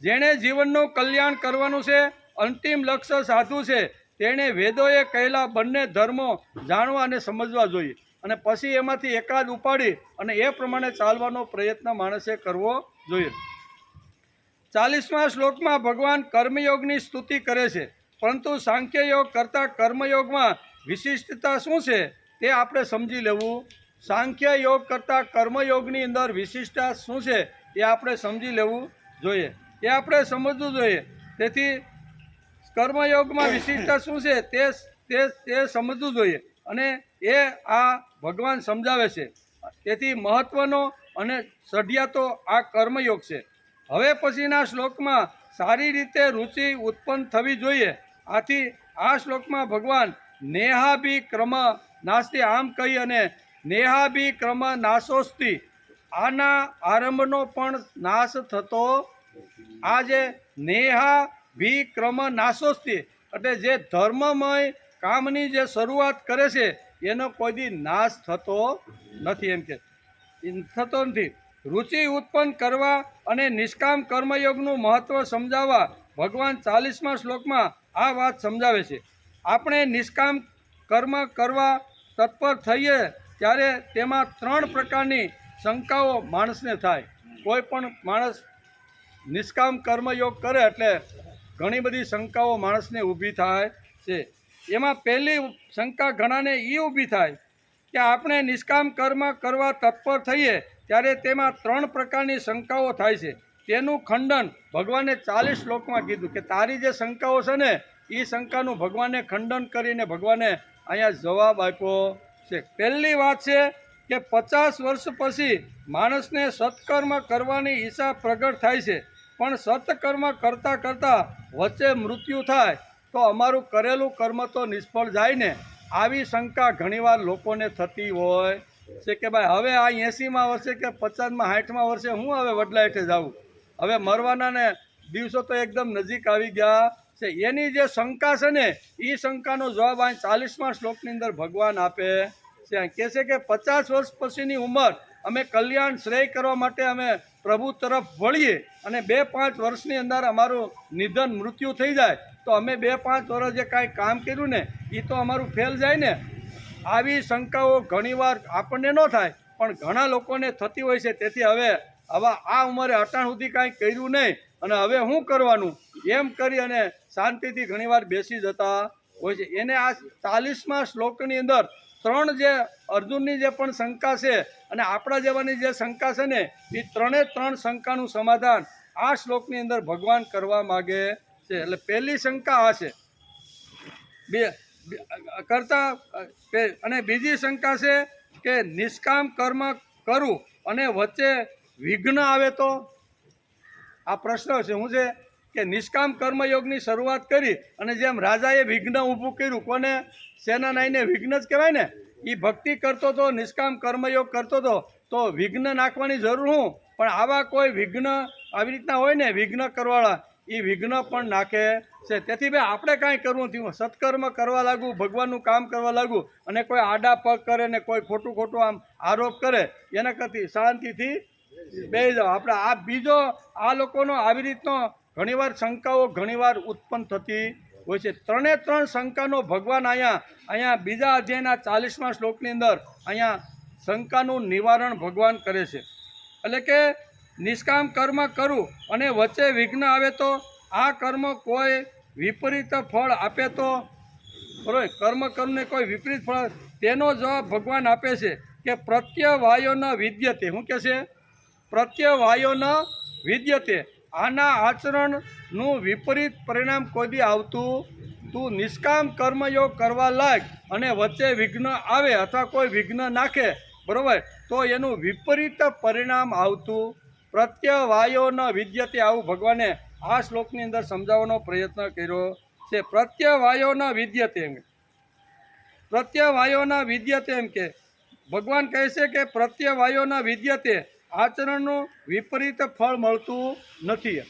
જેણે જીવનનું કલ્યાણ કરવાનું છે, અંતિમ લક્ષ્ય સાધવું છે, તેણે વેદોએ કહેલા બંને ધર્મો જાણવા અને સમજવા જોઈએ, અને પછી એમાંથી એકાદ ઉપાડી અને એ પ્રમાણે ચાલવાનો પ્રયત્ન માણસે કરવો જોઈએ. 40મા શ્લોકમાં ભગવાન કર્મયોગની સ્તુતિ કરે છે, પરંતુ સાંખ્ય યોગ કરતાં કર્મયોગમાં વિશિષ્ટતા શું છે તે આપણે સમજી લેવું. સાંખ્ય યોગ કરતાં કર્મયોગની અંદર વિશિષ્ટતા શું છે એ આપણે સમજી લેવું જોઈએ. એ આપણે સમજવું જોઈએ. તેથી કર્મયોગમાં વિશિષ્ટતા શું છે તે સમજવું જોઈએ, અને એ આ ભગવાન સમજાવે છે. તેથી મહત્વનો અને સઢિયાતો આ કર્મયોગ છે. હવે પછીના શ્લોકમાં સારી રીતે રુચિ ઉત્પન્ન થવી જોઈએ. આથી આ શ્લોકમાં ભગવાન નેહાભિક્રમ નાસ્તિ આમ કહી અને નેહાભિક્રમ નાશોસ્તિ, આના આરંભનો પણ નાશ થતો. આ જે નેહાભિક્રમ નાશોસ્તિ એટલે જે ધર્મમય કામની જે શરૂઆત કરે છે એનો કોઈ દી નાશ થતો નથી. એમ કે થતો નથી. રુચિ ઉત્પન્ન કરવા અને નિષ્કામ કર્મયોગનું મહત્ત્વ સમજાવવા ભગવાન 40મા શ્લોકમાં આ વાત સમજાવે છે. આપણે નિષ્કામ કર્મ કરવા તત્પર થઈએ ત્યારે તેમાં 3 પ્રકારની શંકાઓ માણસને થાય. કોઈ પણ માણસ નિષ્કામ કર્મયોગ કરે એટલે ઘણી બધી શંકાઓ માણસને ઊભી થાય છે. એમાં પહેલી શંકા ઘણાને એ ઊભી થાય કે આપણે નિષ્કામ કર્મ કરવા તત્પર થઈએ ત્યારે તેમાં 3 પ્રકારની શંકાઓ થાય છે. તેનું ખંડન ભગવાને 40 શ્લોકમાં કીધું કે તારી જે શંકાઓ છે ને એ શંકાનું ભગવાને ખંડન કરીને ભગવાને અહીંયા જવાબ આપ્યો છે. પહેલી વાત છે કે 50 વર્ષ પછી માણસને સત્કર્મ કરવાની ઈચ્છા પ્રગટ થાય છે, પણ સત્કર્મ કરતાં કરતાં વચ્ચે મૃત્યુ થાય તો અમારું કરેલું કર્મ તો નિષ્ફળ જાય ને. આવી શંકા ઘણીવાર લોકોને થતી હોય છે કે ભાઈ હવે આ 80મા વર્ષે કે 50મા 60મા વર્ષે હું હવે વડલા હેઠે જાઉં, હવે મરવાના ને દિવસો તો એકદમ નજીક આવી ગયા છે. એની જે શંકા છે ને એ શંકાનો જવાબ અહીં 40મા શ્લોકની અંદર ભગવાન આપે છે. કહે છે કે 50 વર્ષ પછીની ઉંમર અમે કલ્યાણ શ્રેય કરવા માટે અમે પ્રભુ તરફ વળીએ અને 2-5 વર્ષની અંદર અમારું નિધન મૃત્યુ થઈ જાય તો અમે 2-5 વર્ષ જે કાંઈ કામ કર્યું ને એ તો અમારું ફેલ જાય ને. આવી શંકાઓ ઘણીવાર આપણને ન થાય પણ ઘણા લોકોને થતી હોય છે. તેથી હવે આ ઉંમરે અટાણ સુધી કાંઈ કર્યું નહીં અને હવે શું કરવાનું એમ કરી અને શાંતિથી ઘણીવાર બેસી જતા હોય છે. એને આ 40મા શ્લોકની અંદર 3 જે અર્જુનની જે પણ શંકા છે અને આપણા જેવાની જે શંકા છે ને એ 3 શંકાનું સમાધાન આ શ્લોકની અંદર ભગવાન કરવા માગે છે. એટલે પહેલી શંકા આ છે અને બીજી શંકા છે કે નિષ્કામ કર્મ કરું અને વચ્ચે વિઘ્ન આવે તો. આ પ્રશ્ન છે શું છે કે નિષ્કામ કર્મયોગની શરૂઆત કરી અને જેમ રાજાએ વિઘ્ન ઊભું કર્યું, કોને? સેનાનાઈને વિઘ્ન જ કહેવાય ને. એ ભક્તિ કરતો હતો, નિષ્કામ કર્મયોગ કરતો હતો તો વિઘ્ન નાખવાની જરૂર શું? પણ આવા કોઈ વિઘ્ન આવી રીતના હોય ને વિઘ્ન કરવાવાળા એ વિઘ્ન પણ નાખે છે. તેથી ભાઈ આપણે કાંઈ કરવું નથી, સત્કર્મ કરવા લાગવું, ભગવાનનું કામ કરવા લાગવું અને કોઈ આડા પગ કરે ને કોઈ ખોટું આમ આરોપ કરે એના કરતી શાંતિથી બેસી જાઓ. આપણે આ બીજો આ લોકોનો આવી રીતનો ઘણીવાર શંકાઓ ઘણીવાર ઉત્પન્ન થતી હોય છે. 3 શંકાનો ભગવાન અહીંયા બીજા અધ્યાયના 40મા શ્લોકની અંદર અહીંયા શંકાનું નિવારણ ભગવાન કરે છે. એટલે કે નિષ્કામ કર્મ કરું અને વચ્ચે વિઘ્ન આવે તો આ કર્મ કોઈ વિપરીત ફળ આપે તો. બરાબર, કર્મને કોઈ વિપરીત ફળ, તેનો જવાબ ભગવાન આપે છે કે પ્રત્યવાયો ન વિદ્યતે. શું કહે છે? પ્રત્યવાયો ન વિદ્યતે. આના આચરણનું વિપરીત પરિણામ કોઈ દી આવતું. તું નિષ્કામ કર્મયોગ કરવા લાગ અને વચ્ચે વિઘ્ન આવે અથવા કોઈ વિઘ્ન નાખે, બરાબર, તો એનું વિપરીત પરિણામ આવતું. પ્રત્યવાયો ન વિદ્યતે આવું ભગવાને આ શ્લોકની અંદર સમજાવવાનો પ્રયત્ન કર્યો છે. પ્રત્યવાયો ન વિદ્યતે, પ્રત્યવાયો ન વિદ્યતે એમ કે ભગવાન કહે છે કે પ્રત્યવાયો ન વિદ્યતે, આચરણનું વિપરીત ફળ મળતું નથી.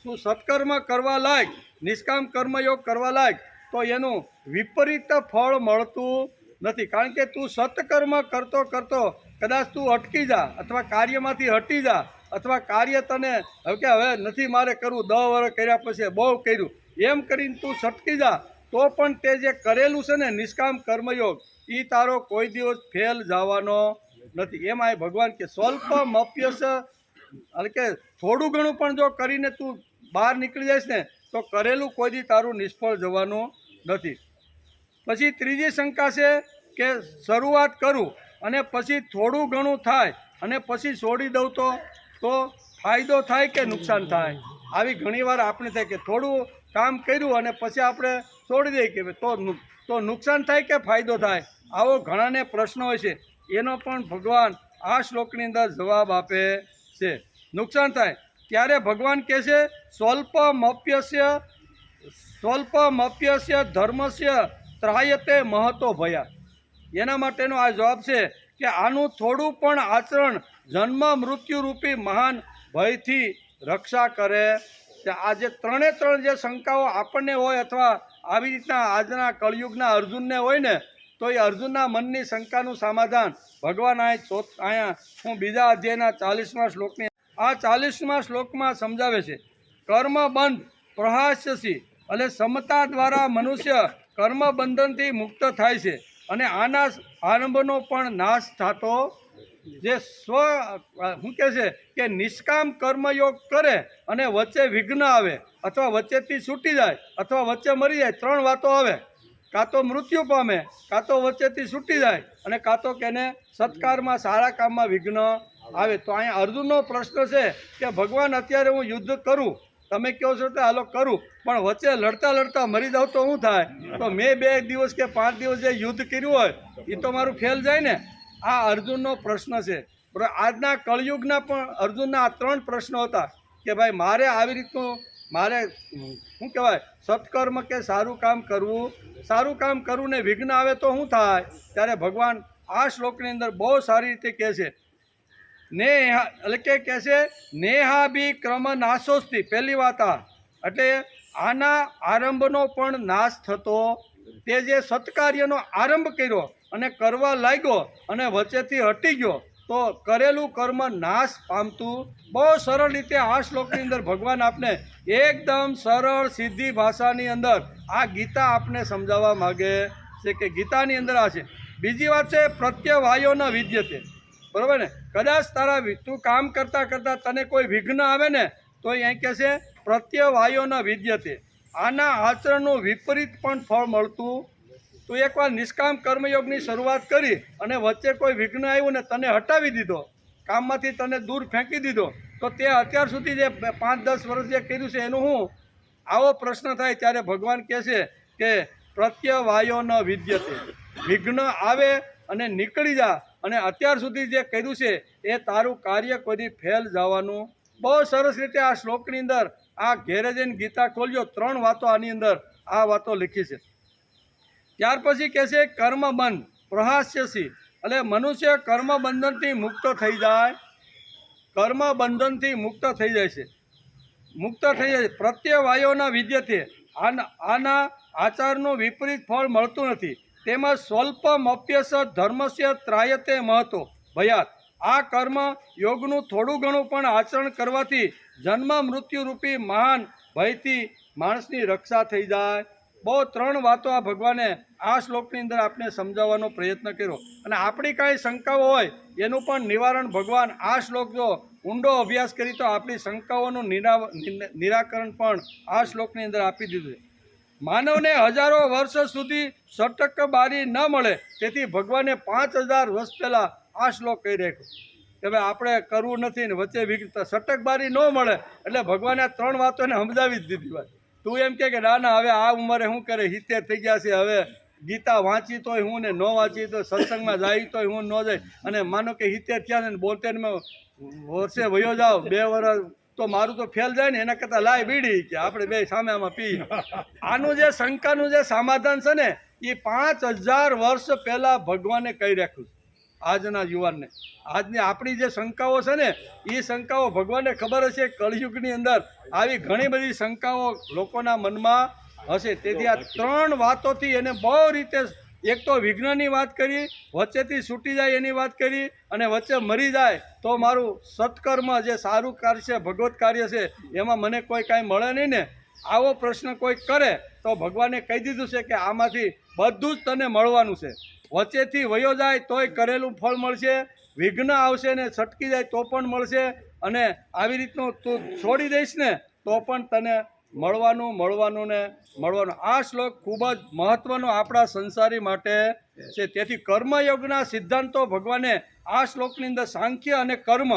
તું સત્કર્મ કરવા લાગ, નિષ્કામ કર્મયોગ કરવા લાગ તો એનું વિપરીત ફળ મળતું નથી. કારણ કે તું સત્કર્મ કરતો કદાચ તું અટકી જા અથવા કાર્યમાંથી હટી જા અથવા કાર્ય તને હવે નથી મારે કરવું, 10 વર્ષ કર્યા પછી બહુ કર્યું એમ કરીને તું સટકી જા તો પણ તે જે કરેલું છે ને નિષ્કામ કર્મયોગ એ તારો કોઈ દિવસ ફેલ જવાનો નથી. એમાં ભગવાન કે સ્વલ્પમપ્યસ, એટલે કે થોડું ઘણું પણ જો કરીને તું બહાર નીકળી જઈશ ને તો કરેલું કોઈ દી તારું નિષ્ફળ જવાનું નથી. પછી ત્રીજી શંકા છે કે શરૂઆત કરું અને પછી થોડું ઘણું થાય અને પછી છોડી દઉં તો ફાયદો થાય કે નુકસાન થાય? આવી ઘણીવાર આપણે થાય કે થોડું કામ કર્યું અને પછી આપણે છોડી દઈએ કે તો નુકસાન થાય કે ફાયદો થાય, આવો ઘણાને પ્રશ્ન હોય છે. એનો પણ ભગવાન આ શ્લોકની અંદર જવાબ આપે છે. નુકસાન થાય ત્યારે ભગવાન કહે છે સ્વલ્પમપ્યસ્ય ધર્મસ્ય ત્રાયતે મહતો ભયા. એના માટેનો આ જવાબ છે કે આનું થોડું પણ આચરણ જન્મ મૃત્યુ રૂપી મહાન ભયથી રક્ષા કરે. આ જે ત્રણ જે શંકાઓ આપણને હોય અથવા આવી રીતના આજના કળિયુગના અર્જુનને હોય ને, તો એ અર્જુનના મનની શંકાનું સમાધાન ભગવાન અહીંયા હું બીજા અધ્યાયના 40મા શ્લોકની આ 40મા શ્લોકમાં સમજાવે છે. કર્મ બંધ પ્રહાસ્યસી એટલે સમતા દ્વારા મનુષ્ય કર્મ બંધનથી મુક્ત થાય છે અને આના આરંભનો પણ નાશ થતો જે શું કહે છે કે નિષ્કામ કર્મયોગ કરે અને વચ્ચે વિઘ્ન આવે અથવા વચ્ચેથી છૂટી જાય અથવા વચ્ચે મરી જાય, 3 વાતો આવે. કાં તો મૃત્યુ પામે, કાં તો વચ્ચેથી છૂટી જાય અને કાં તો કેને સત્કારમાં સારા કામમાં વિઘ્ન આવે. તો અહીંયા અર્જુનનો પ્રશ્ન છે કે ભગવાન અત્યારે હું યુદ્ધ કરું, તમે કહો છો તો હાલો કરું, પણ વચ્ચે લડતા મરી જાવ તો શું થાય? તો મેં 2 દિવસ કે 5 દિવસ જે યુદ્ધ કર્યું હોય એ તો મારું ફેલ જાય ને. આ અર્જુનનો પ્રશ્ન છે. આજના કળિયુગના પણ અર્જુનના આ 3 પ્રશ્નો હતા કે ભાઈ મારે આવી રીતનું શું કહેવાય સત્કર્મ કે સારું કામ કરવું ને વિઘ્ન આવે તો શું થાય? ત્યારે ભગવાન આ શ્લોકની અંદર બહુ સારી રીતે કહે છે એટલે કે કહે છે નેહાભી ક્રમ નાશોસ્તી. પહેલી વાત આ એટલે આના આરંભનો પણ નાશ થતો. તે જે સત્કાર્યનો આરંભ કર્યો અને કરવા લાગ્યો અને વચ્ચેથી હટી ગયો તો કરેલું કર્મ નાશ પામતું. બહુ સરળ રીતે આ શ્લોકની અંદર ભગવાન આપને એકદમ સરળ સીધી ભાષાની અંદર આ ગીતા આપને સમજાવવા માગે છે કે ગીતાની અંદર આ છે. બીજી વાત છે પ્રત્યવાયો ન વિદ્યતે. બરાબર ને? કદાચ તું કામ કરતાં તને કોઈ વિઘ્ન આવે ને તો અહીં કહે છે પ્રત્યવાયો ન વિદ્યતે. આના આચરણનું વિપરીત પણ ફળ મળતું. તું એકવાર નિષ્કામ કર્મયોગની શરૂઆત કરી અને વચ્ચે કોઈ વિઘ્ન આવ્યું ને તને હટાવી દીધો, કામમાંથી તને દૂર ફેંકી દીધો, તો તે અત્યાર સુધી જે 5-10 વર્ષ જે કર્યું છે એનું શું? આવો પ્રશ્ન થાય ત્યારે ભગવાન કહે છે કે પ્રત્યવાયો ન વિદ્યતે. વિઘ્ન આવે અને નીકળી જા અને અત્યાર સુધી જે કર્યું છે એ તારું કાર્ય કોઈ ફેલ જવાનું. બહુ સરસ રીતે આ શ્લોકની અંદર આ ઘેરે જઈને ગીતા ખોલ્યો 3 વાતો આની અંદર આ વાતો લખી છે. ત્યાર પછી કહે છે કર્મ બંધ પ્રહાસ્યસી એટલે મનુષ્ય કર્મ બંધનથી મુક્ત થઈ જાય. કર્મ બંધનથી મુક્ત થઈ જાય છે. પ્રત્યવાયોના વિદ્યતે. આના આચારનું વિપરીત ફળ મળતું નથી. તેમજ સ્વલ્પમપ્યસ ધર્મસ્ય ત્રાયતે મહતો ભયાત. આ કર્મ યોગનું થોડું ઘણું પણ આચરણ કરવાથી જન્મ મૃત્યુ રૂપી મહાન ભયથી માણસની રક્ષા થઈ જાય. બહુ 3 વાતો આ ભગવાને આ શ્લોકની અંદર આપણે સમજાવવાનો પ્રયત્ન કર્યો. અને આપણી કાંઈ શંકાઓ હોય એનું પણ નિવારણ ભગવાન આ શ્લોક જો ઊંડો અભ્યાસ કરી તો આપણી શંકાઓનું નિરાકરણ પણ આ શ્લોકની અંદર આપી દીધું છે. માનવને હજારો વર્ષ સુધી સટકબારી ન મળે તેથી ભગવાને 5000 વર્ષ પહેલાં આ શ્લોક કહી રાખ્યો કે ભાઈ આપણે કરવું નથી ને વચ્ચે સટકબારી ન મળે એટલે ભગવાને આ 3 વાતો એને સમજાવી જ દીધી. ભાઈ તું એમ કે ના હવે આ ઉંમરે શું કરે, 70 થઈ ગયા છે, હવે ગીતા વાંચી તોય હું ને ન વાંચી તો સત્સંગમાં જાય તોય હું ન જાય, અને માનો કે 70 થયા ને 72માં વર્ષે વયો જાઓ 2 વર્ષ તો મારું તો ફેલ જાય ને, એના કરતાં લાય બીડી કે આપણે 2 સામે આમાં પી. આનું જે શંકાનું જે સમાધાન છે ને એ 5000 વર્ષ પહેલાં ભગવાને કહી રાખ્યું. આજના યુવાનને આજની આપણી જે શંકાઓ છે ને એ શંકાઓ ભગવાનને ખબર હશે કળિયુગની અંદર આવી ઘણી બધી શંકાઓ લોકોના મનમાં હશે. તેથી આ 3 વાતોથી એને બહુ રીતે એક તો વિઘ્નની વાત કરી, વચ્ચેથી છૂટી જાય એની વાત કરી, અને વચ્ચે મરી જાય તો મારું સત્કર્મ જે સારું કાર્ય છે ભગવત કાર્ય છે એમાં મને કોઈ કાંઈ મળે નહીં ને, આવો પ્રશ્ન કોઈ કરે તો ભગવાને કહી દીધું છે કે આમાંથી બધું જ તને મળવાનું છે. વચ્ચેથી વયો જાય તોય કરેલું ફળ મળશે, વિઘ્ન આવશે ને છટકી જાય તો પણ મળશે, અને આવી રીતનું તું છોડી દઈશ ને તો પણ તને મળવાનું ને મળવાનું. આ શ્લોક ખૂબ જ મહત્વનો આપણા સંસારી માટે છે. તેથી કર્મયોગના સિદ્ધાંતો ભગવાને આ શ્લોકની અંદર સાંખ્ય અને કર્મ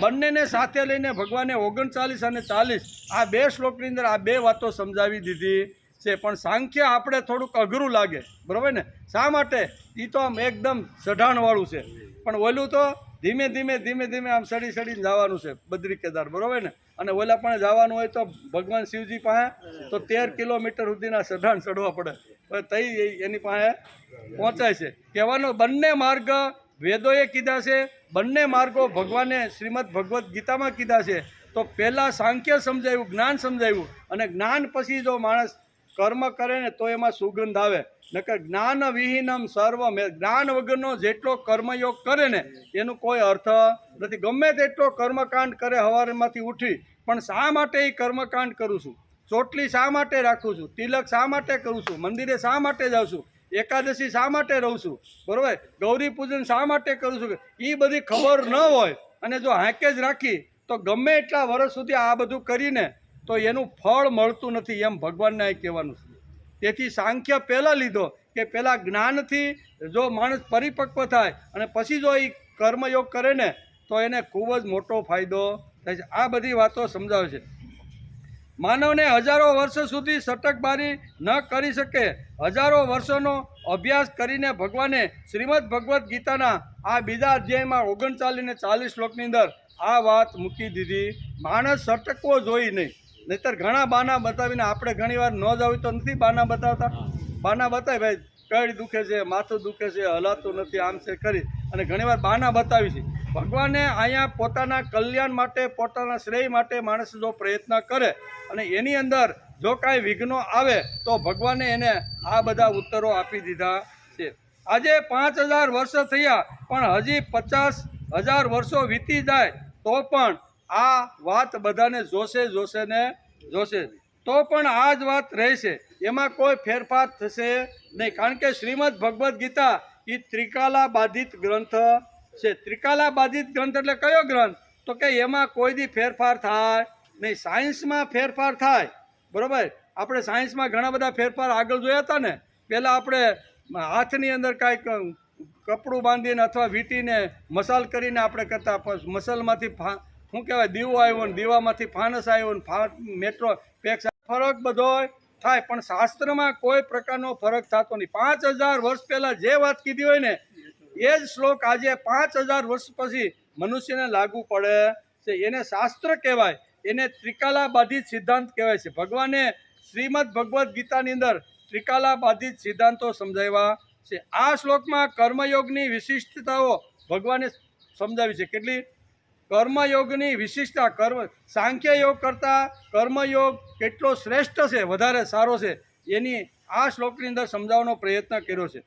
બંનેને સાથે લઈને ભગવાને 39 અને 40 આ 2 શ્લોકની અંદર આ 2 વાતો સમજાવી દીધી છે. પણ સાંખ્ય આપણે થોડુંક અઘરું લાગે, બરાબર ને? શા માટે? એ તો આમ એકદમ સઢાણવાળું છે, પણ ઓલું તો ધીમે ધીમે આમ સડીને જવાનું છે બદ્રી કેદાર, બરાબર ને? અને ઓલા પણ જવાનું હોય તો ભગવાન શિવજી પાસે તો 13 કિલોમીટર સુધીના સઢાણ ચડવા પડે, તઈ એની પાસે પહોંચાય છે. કહેવાનો બંને માર્ગ વેદોએ કીધા છે, બંને માર્ગો ભગવાને શ્રીમદ ભગવદ્ ગીતામાં કીધા છે. તો પહેલાં સાંખ્ય સમજાવ્યું, જ્ઞાન સમજાવ્યું, અને જ્ઞાન પછી જો માણસ કર્મ કરે ને તો એમાં સુગંધ આવે. નકર જ્ઞાન વિહીનમ સર્વમ, જ્ઞાન વગરનો જેટલો કર્મયોગ કરે ને એનું કોઈ અર્થ નથી. ગમે તેટલો કર્મકાંડ કરે સવારમાંથી ઉઠી, પણ શા માટે એ કર્મકાંડ કરું છું? ચોટલી શા માટે રાખું છું? તિલક શા માટે કરું છું? મંદિરે શા માટે જાઉં છું? એકાદશી શા માટે રહું છું? બરાબર? ગૌરી પૂજન શા માટે કરું છું? એ બધી ખબર ન હોય અને જો હાંકે જ રાખી તો ગમે એટલા વર્ષ સુધી આ બધું કરીને તો એનું ફળ મળતું નથી, એમ ભગવાનને અહીં કહેવાનું છે. તેથી સાંખ્ય પહેલાં લીધો કે પહેલાં જ્ઞાનથી જો માણસ પરિપક્વ થાય અને પછી જો એ કર્મયોગ કરે ને તો એને ખૂબ જ મોટો ફાયદો થાય છે. આ બધી વાતો સમજાવે છે. માનવને હજારો વર્ષ સુધી સટકબારી ન કરી શકે, હજારો વર્ષોનો અભ્યાસ કરીને ભગવાને શ્રીમદ ભગવદ્ ગીતાના આ બીજા અધ્યાયમાં 39 અને 40 શ્લોકની અંદર આ વાત મૂકી દીધી. માણસ સટકવો જોઈએ નહીં, નહીંતર ઘણા બાના બતાવીને આપણે ઘણીવાર ન જાવ તો નથી બાના બતાવતા. બાના બતાવી, ભાઈ કઈ દુખે છે, માથું દુખે છે, હલાતું નથી, આમ છે કરી, અને ઘણીવાર બાના બતાવી છે. ભગવાને અહીંયા પોતાના કલ્યાણ માટે, પોતાના શ્રેય માટે માણસ જો પ્રયત્ન કરે અને એની અંદર જો કાંઈ વિઘ્નો આવે તો ભગવાને એને આ બધા ઉત્તરો આપી દીધા છે. આજે 5000 વર્ષ થયા, પણ હજી 50,000 વર્ષો વીતી જાય તો પણ આ વાત બધાને જોશે ને જોશે, તો પણ આ જ વાત રહેશે, એમાં કોઈ ફેરફાર થશે નહીં. કારણ કે શ્રીમદ ભગવદ્ ગીતા એ ત્રિકાલા બાધિત ગ્રંથ છે. ત્રિકાલા બાધિત ગ્રંથ એટલે કયો ગ્રંથ? તો કે એમાં કોઈ દી ફેરફાર થાય નહીં. સાયન્સમાં ફેરફાર થાય, બરાબર? આપણે સાયન્સમાં ઘણા બધા ફેરફાર આગળ જોયા હતા ને. પહેલાં આપણે હાથની અંદર કાંઈક કપડું બાંધીને અથવા વીંટીને મસાલ કરીને આપણે કરતા, મસાલમાંથી શું કહેવાય, દીવો આવ્યો ને દીવામાંથી ફાનસ આવ્યો ને મેટ્રો પેક્સ, ફરક બધો થાય. પણ શાસ્ત્રમાં કોઈ પ્રકારનો ફરક થતો નહીં. 5000 વર્ષ પહેલાં જે વાત કીધી હોય ને એ જ શ્લોક આજે 5000 વર્ષ પછી મનુષ્યને લાગુ પડે છે. એને શાસ્ત્ર કહેવાય, એને ત્રિકાલા બાધિત સિદ્ધાંત કહેવાય છે. ભગવાને શ્રીમદ ભગવદ્ ગીતાની અંદર ત્રિકાલા બાધિત સિદ્ધાંતો સમજાવ્યા છે. આ શ્લોકમાં કર્મયોગની વિશિષ્ટતાઓ ભગવાને સમજાવી છે. કેટલી? કર્મયોગની વિશિષ્ટતા, સાંખ્ય યોગ કરતાં કર્મયોગ કેટલો શ્રેષ્ઠ છે, વધારે સારો છે, એની આ શ્લોકની અંદર સમજાવવાનો પ્રયત્ન કર્યો છે.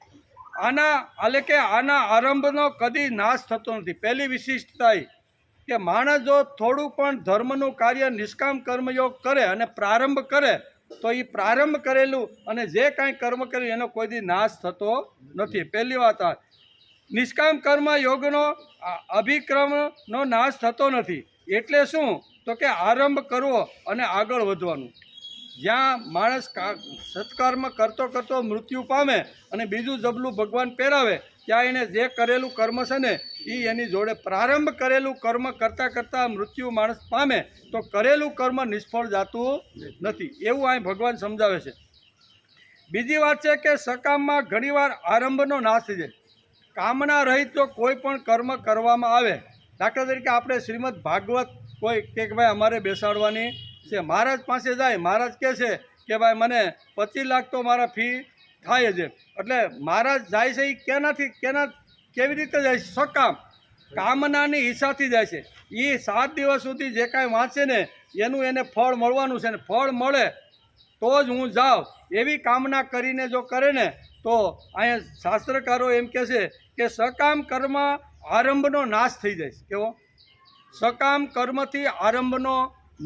આના આરંભનો કદી નાશ થતો નથી. પહેલી વિશિષ્ટતા એ કે માણસ જો થોડું પણ ધર્મનું કાર્ય નિષ્કામ કર્મયોગ કરે અને પ્રારંભ કરે તો એ પ્રારંભ કરેલું અને જે કાંઈ કર્મ કર્યું એનો કોઈ દી નાશ થતો નથી. પહેલી વાત આ. નિષ્કામ કર્મ યોગનો અભિક્રમનો નાશ થતો નથી. એટલે શું? તો કે આરંભ કરવો અને આગળ વધવાનું. જ્યાં માણસ સત્કર્મ કરતો મૃત્યુ પામે અને બીજું જબલું ભગવાન પહેરાવે, ત્યાં એને જે કરેલું કર્મ છે ને એ એની જોડે પ્રારંભ કરેલું કર્મ કરતાં મૃત્યુ માણસ પામે તો કરેલું કર્મ નિષ્ફળ જતું નથી. એવું અહીં ભગવાન સમજાવે છે. બીજી વાત છે કે સકામમાં ઘણીવાર આરંભનો નાશ થઈ જાય. કામના રહિત જો કોઈ પણ કર્મ કરવામાં આવે, દાખલા તરીકે આપણે શ્રીમદ ભાગવત કોઈ કે ભાઈ અમારે બેસાડવાની છે, મહારાજ પાસે જાય, મહારાજ કહે છે કે ભાઈ મને 25 લાખ તો મારા ફી થાય છે. એટલે મહારાજ જાય છે એ કેવી રીતે જાય છે? સકામ કામનાની ઈચ્છાથી જાય છે. એ 7 દિવસ સુધી જે કાંઈ વાંચે ને એનું એને ફળ મળવાનું છે, ને ફળ મળે તો જ હું જાઉં એવી કામના કરીને જો કરે ને તો અહીંયા શાસ્ત્રકારો એમ કહે છે કે સકામ કર્મ આરંભનો નાશ થઈ જાય છે. કેવો? સકામ કર્મથી આરંભનો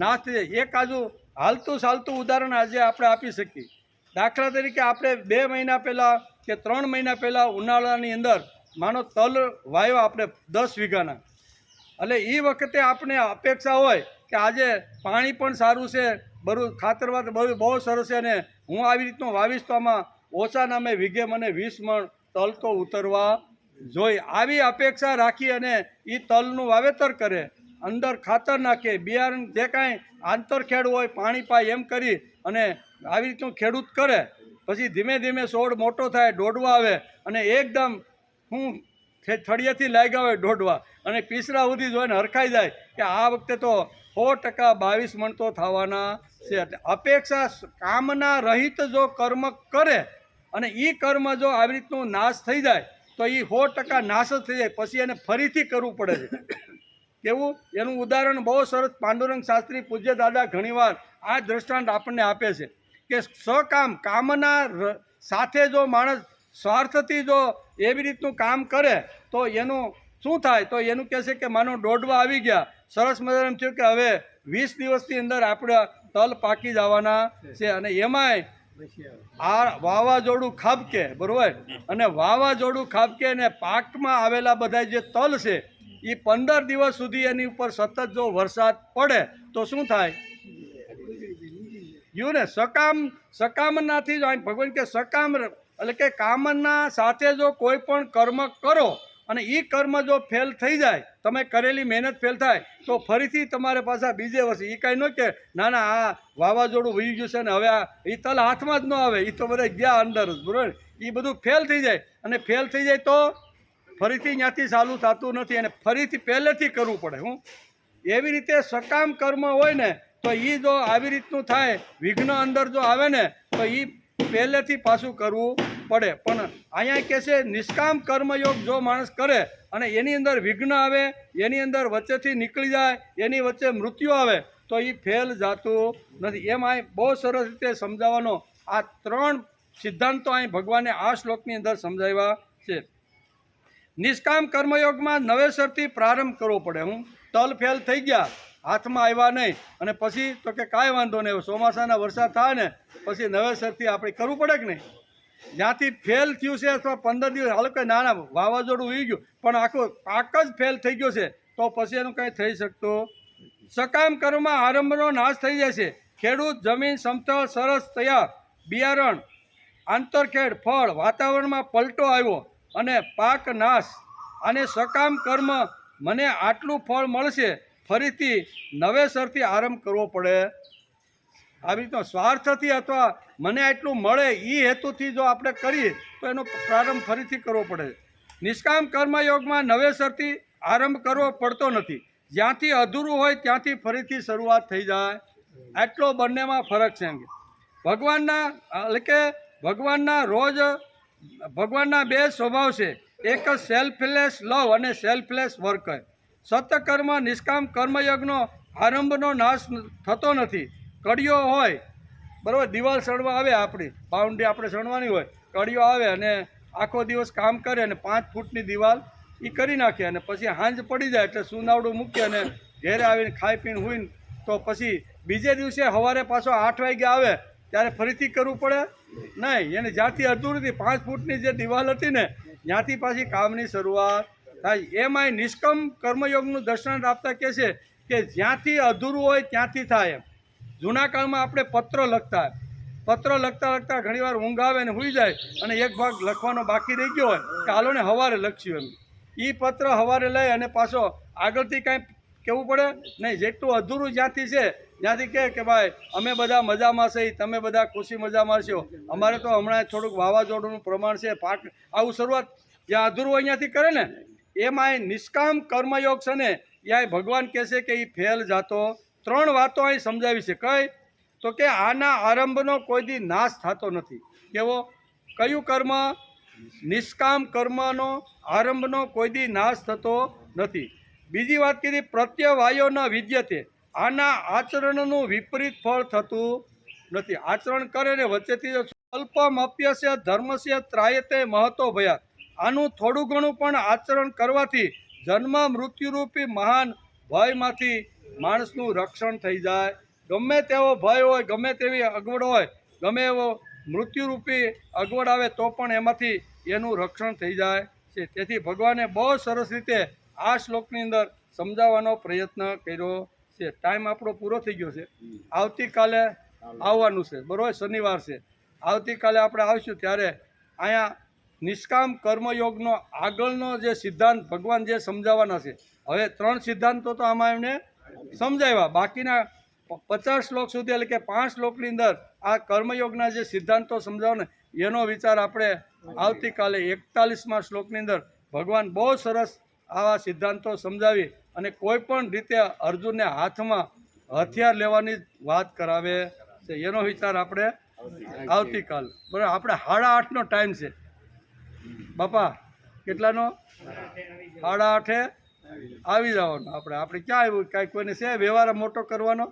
નાશ થઈ જાય. એક આજુ હાલતું ઉદાહરણ આજે આપણે આપી શકીએ. દાખલા તરીકે આપણે 2 મહિના પહેલાં કે 3 મહિના પહેલાં ઉનાળાની અંદર માનો તલ વાવ્યો આપણે 10 વીઘાના. એટલે એ વખતે આપણે અપેક્ષા હોય કે આજે પાણી પણ સારું છે, બધું ખાતર વાત બધું બહુ સરસ છે અને હું આવી રીતનું વાવીશ તો આમાં ઓછા નામે વીઘે મને 20 મણ તલ તો ઉતરવા જોઈએ. આવી અપેક્ષા રાખી અને એ તલનું વાવેતર કરે, અંદર ખાતર નાખે, બિયારણ જે કાંઈ આંતરખેડ હોય પાણી પાય એમ કરી અને આવી રીતનું ખેડૂત કરે. પછી ધીમે ધીમે છોડ મોટો થાય, દોડવા આવે અને એકદમ હું થળિયેથી લાગ્યા હોય દોડવા અને પીસરા સુધી જોઈને હરખાઈ જાય કે આ વખતે તો 100% 22 મણ તો થવાના છે. એટલે અપેક્ષા કામના રહિત જો કર્મ કરે અને એ કર્મ જો આવી રીતનું નાશ થઈ જાય તો એ 100% નાશ જ થઈ જાય. પછી એને ફરીથી કરવું પડે છે. કેવું એનું ઉદાહરણ બહુ સરસ પાંડુરંગ શાસ્ત્રી પૂજ્ય દાદા ઘણીવાર આ દ્રષ્ટાંત આપણને આપે છે કે કામના સાથે જો માણસ સ્વાર્થથી જો એવી રીતનું કામ કરે તો એનું શું થાય? તો એનું કહે છે કે માનો દોડવા આવી ગયા, સરસ મજાનું થયું કે હવે 20 દિવસની અંદર આપણે તલ પાકી જવાના છે અને એમાંય આ વાવાઝોડું ખાબકે, બરોબર, અને વાવાઝોડું ખાબકે અને પાકમાં આવેલા બધા જે તલ છે એ 15 દિવસ સુધી એની ઉપર સતત જો વરસાદ પડે તો શું થાય? યુ ને સકામનાથી જ ભગવાન કે સકામ એટલે કે કામના સાથે જો કોઈ પણ કર્મ કરો અને એ કર્મ જો ફેલ થઈ જાય, તમે કરેલી મહેનત ફેલ થાય તો ફરીથી તમારે પાછા બીજે વર્ષે એ કાંઈ ન કે ના ના આ વાવાઝોડું વહી ગયું છે ને હવે આ એ તલ હાથમાં જ ન આવે, એ તો બધા ગયા અંદર જ, બરાબર. એ બધું ફેલ થઈ જાય અને ફેલ થઈ જાય તો ફરીથી ત્યાંથી ચાલુ થતું નથી અને ફરીથી પહેલેથી કરવું પડે. હું એવી રીતે સકામ કર્મ હોય ને તો એ જો આવી રીતનું થાય, વિઘ્ન અંદર જો આવે ને તો એ પહેલેથી પાછું કરવું પડે. પણ અહીંયા કહે છે નિષ્કામ કર્મયોગ જો માણસ કરે અને એની અંદર વિઘ્ન આવે, એની અંદર વચ્ચેથી નીકળી જાય, એની વચ્ચે મૃત્યુ આવે તો એ ફેલ જાતું નથી. એમ અહીં બહુ સરસ રીતે સમજાવવાનો આ 3 સિદ્ધાંતો અહીં ભગવાને આ શ્લોકની અંદર સમજાવ્યા છે. નિષ્કામ કર્મયોગમાં નવેસરથી પ્રારંભ કરવો પડે. હું તલ ફેલ થઈ ગયા, હાથમાં આવ્યા નહીં અને પછી તો કે કાંઈ વાંધો નહીં, ચોમાસાના વરસાદ થાય ને પછી નવેસરથી આપણે કરવું પડે કે નહીં. જ્યાંથી ફેલ થયું છે અથવા 15 દિવસ હાલ કંઈ નાના વાવાઝોડું ઉઈ ગયું પણ આખો પાક જ ફેલ થઈ ગયો છે તો પછી એનું કંઈ થઈ શકતું. સકામ કર્મમાં આરંભનો નાશ થઈ જાય છે. ખેડૂત જમીન સમતળ સરસ તૈયાર, બિયારણ, આંતરખેડ, ફળ, વાતાવરણમાં પલટો આવ્યો અને પાક નાશ. અને સકામ કર્મ મને આટલું ફળ મળશે, ફરીથી નવેસરથી આરંભ કરવો પડે. આવી રીતનો સ્વાર્થથી અથવા મને આટલું મળે એ હેતુથી જો આપણે કરીએ તો એનો પ્રારંભ ફરીથી કરવો પડે. નિષ્કામ કર્મયોગમાં નવેસરથી આરંભ કરવો પડતો નથી. જ્યાંથી અધૂરું હોય ત્યાંથી ફરીથી શરૂઆત થઈ જાય, આટલો બંનેમાં ફરક છે. એમ કે ભગવાનના એટલે કે ભગવાનના 2 સ્વભાવ છે, એક સેલ્ફલેસ લવ અને સેલ્ફલેસ વર્ક. સત્કર્મ નિષ્કામ કર્મયજ્ઞનો આરંભનો નાશ થતો નથી. કડીઓ હોય, બરાબર, દિવાલ સણવા આવે, આપણી બાઉન્ડ્રી આપણે સણવાની હોય, કડીઓ આવે અને આખો દિવસ કામ કરે અને 5 ફૂટની દિવાલ એ કરી નાખે અને પછી હાંજ પડી જાય એટલે સુનાવડું મૂકી અને ઘેરે આવીને ખાઈ પીને હોઈને તો પછી બીજે દિવસે સવારે પાછો 8 વાગે આવે ત્યારે ફરીથી કરવું પડે નહીં. એને જ્યાંથી અધૂરી 5 ફૂટની જે દિવાલ હતી ને ત્યાંથી પાછી કામની શરૂઆત થાય. એમાંય નિષ્કામ કર્મયોગનું દર્શન આપતા કહે છે કે જ્યાંથી અધૂરું હોય ત્યાંથી થાય. એમ જૂના કાળમાં આપણે પત્ર લખતા ઘણીવાર ઊંઘ આવે ને સૂઈ જાય અને એક ભાગ લખવાનો બાકી રહી ગયો હોય કે હાલો ને સવારે લખ્યું. એમ એ પત્ર સવારે લઈ અને પાછો આગળથી કાંઈ કહેવું પડે નહીં. જેટલું અધૂરું જ્યાંથી છે ત્યાંથી કહે કે ભાઈ અમે બધા મજામાં છે, તમે બધા ખુશી મજામાં છો, અમારે તો હમણાં થોડુંક વાવાઝોડુંનું પ્રમાણ છે, પાક આવું શરૂઆત જ્યાં અધૂરું હોય ત્યાંથી કરે ને. એમાં નિષ્કામ કર્મયોગ છે ને ત્યાં ભગવાન કહે છે કે એ ફેલ જાતો. 3 વાતો અહીં સમજાવી છે. કઈ? તો કે આના આરંભનો કોઈ દી નાશ થતો નથી. કેવો? કયું કર્મ? નિષ્કામ કર્મનો આરંભનો કોઈ દી નાશ થતો નથી. બીજી વાત કીધી પ્રત્યવાયો ન વિદ્યતે, આના આચરણનું વિપરીત ફળ થતું નથી. આચરણ કરે ને વચ્ચેથી અલ્પમ અપ્યસ્ય ધર્મસ્ય ત્રાયતે મહતો ભયાત, આનું થોડું ઘણું પણ આચરણ કરવાથી જન્મ મૃત્યુરૂપી મહાન ભયમાંથી માણસનું રક્ષણ થઈ જાય. ગમે તેવો ભય હોય, ગમે તેવી અગવડ હોય, ગમે એવો મૃત્યુરૂપી અગવડ આવે તો પણ એમાંથી એનું રક્ષણ થઈ જાય છે. તેથી ભગવાને બહુ સરસ રીતે આ શ્લોકની અંદર સમજાવવાનો પ્રયત્ન કર્યો છે. ટાઈમ આપણો પૂરો થઈ ગયો છે. આવતીકાલે આવવાનું છે, બરાબર, શનિવાર છે. આવતીકાલે આપણે આવીશું ત્યારે અહીંયા નિષ્કામ કર્મયોગનો આગળનો જે સિદ્ધાંત ભગવાન જે સમજાવવાના છે, હવે 3 સિદ્ધાંતો તો આમાં એમને સમજાવ્યા, બાકીના 50 શ્લોક સુધી એટલે કે 5 શ્લોકની અંદર આ કર્મયોગના જે સિદ્ધાંતો સમજાવવાના એનો વિચાર આપણે આવતીકાલે 41મા શ્લોકની અંદર ભગવાન બહુ સરસ આવા સિદ્ધાંતો સમજાવી અને કોઈ પણ રીતે અર્જુનને હાથમાં હથિયાર લેવાની વાત કરાવે છે. એનો વિચાર આપણે આવતીકાલ, બરાબર, આપણે 8:30નો ટાઈમ છે બાપા. કેટલાનો? 8:30 આવી જવાનું. આપણે ક્યાં આવ્યું? કાંઈ કોઈને છે વ્યવહાર મોટો કરવાનો?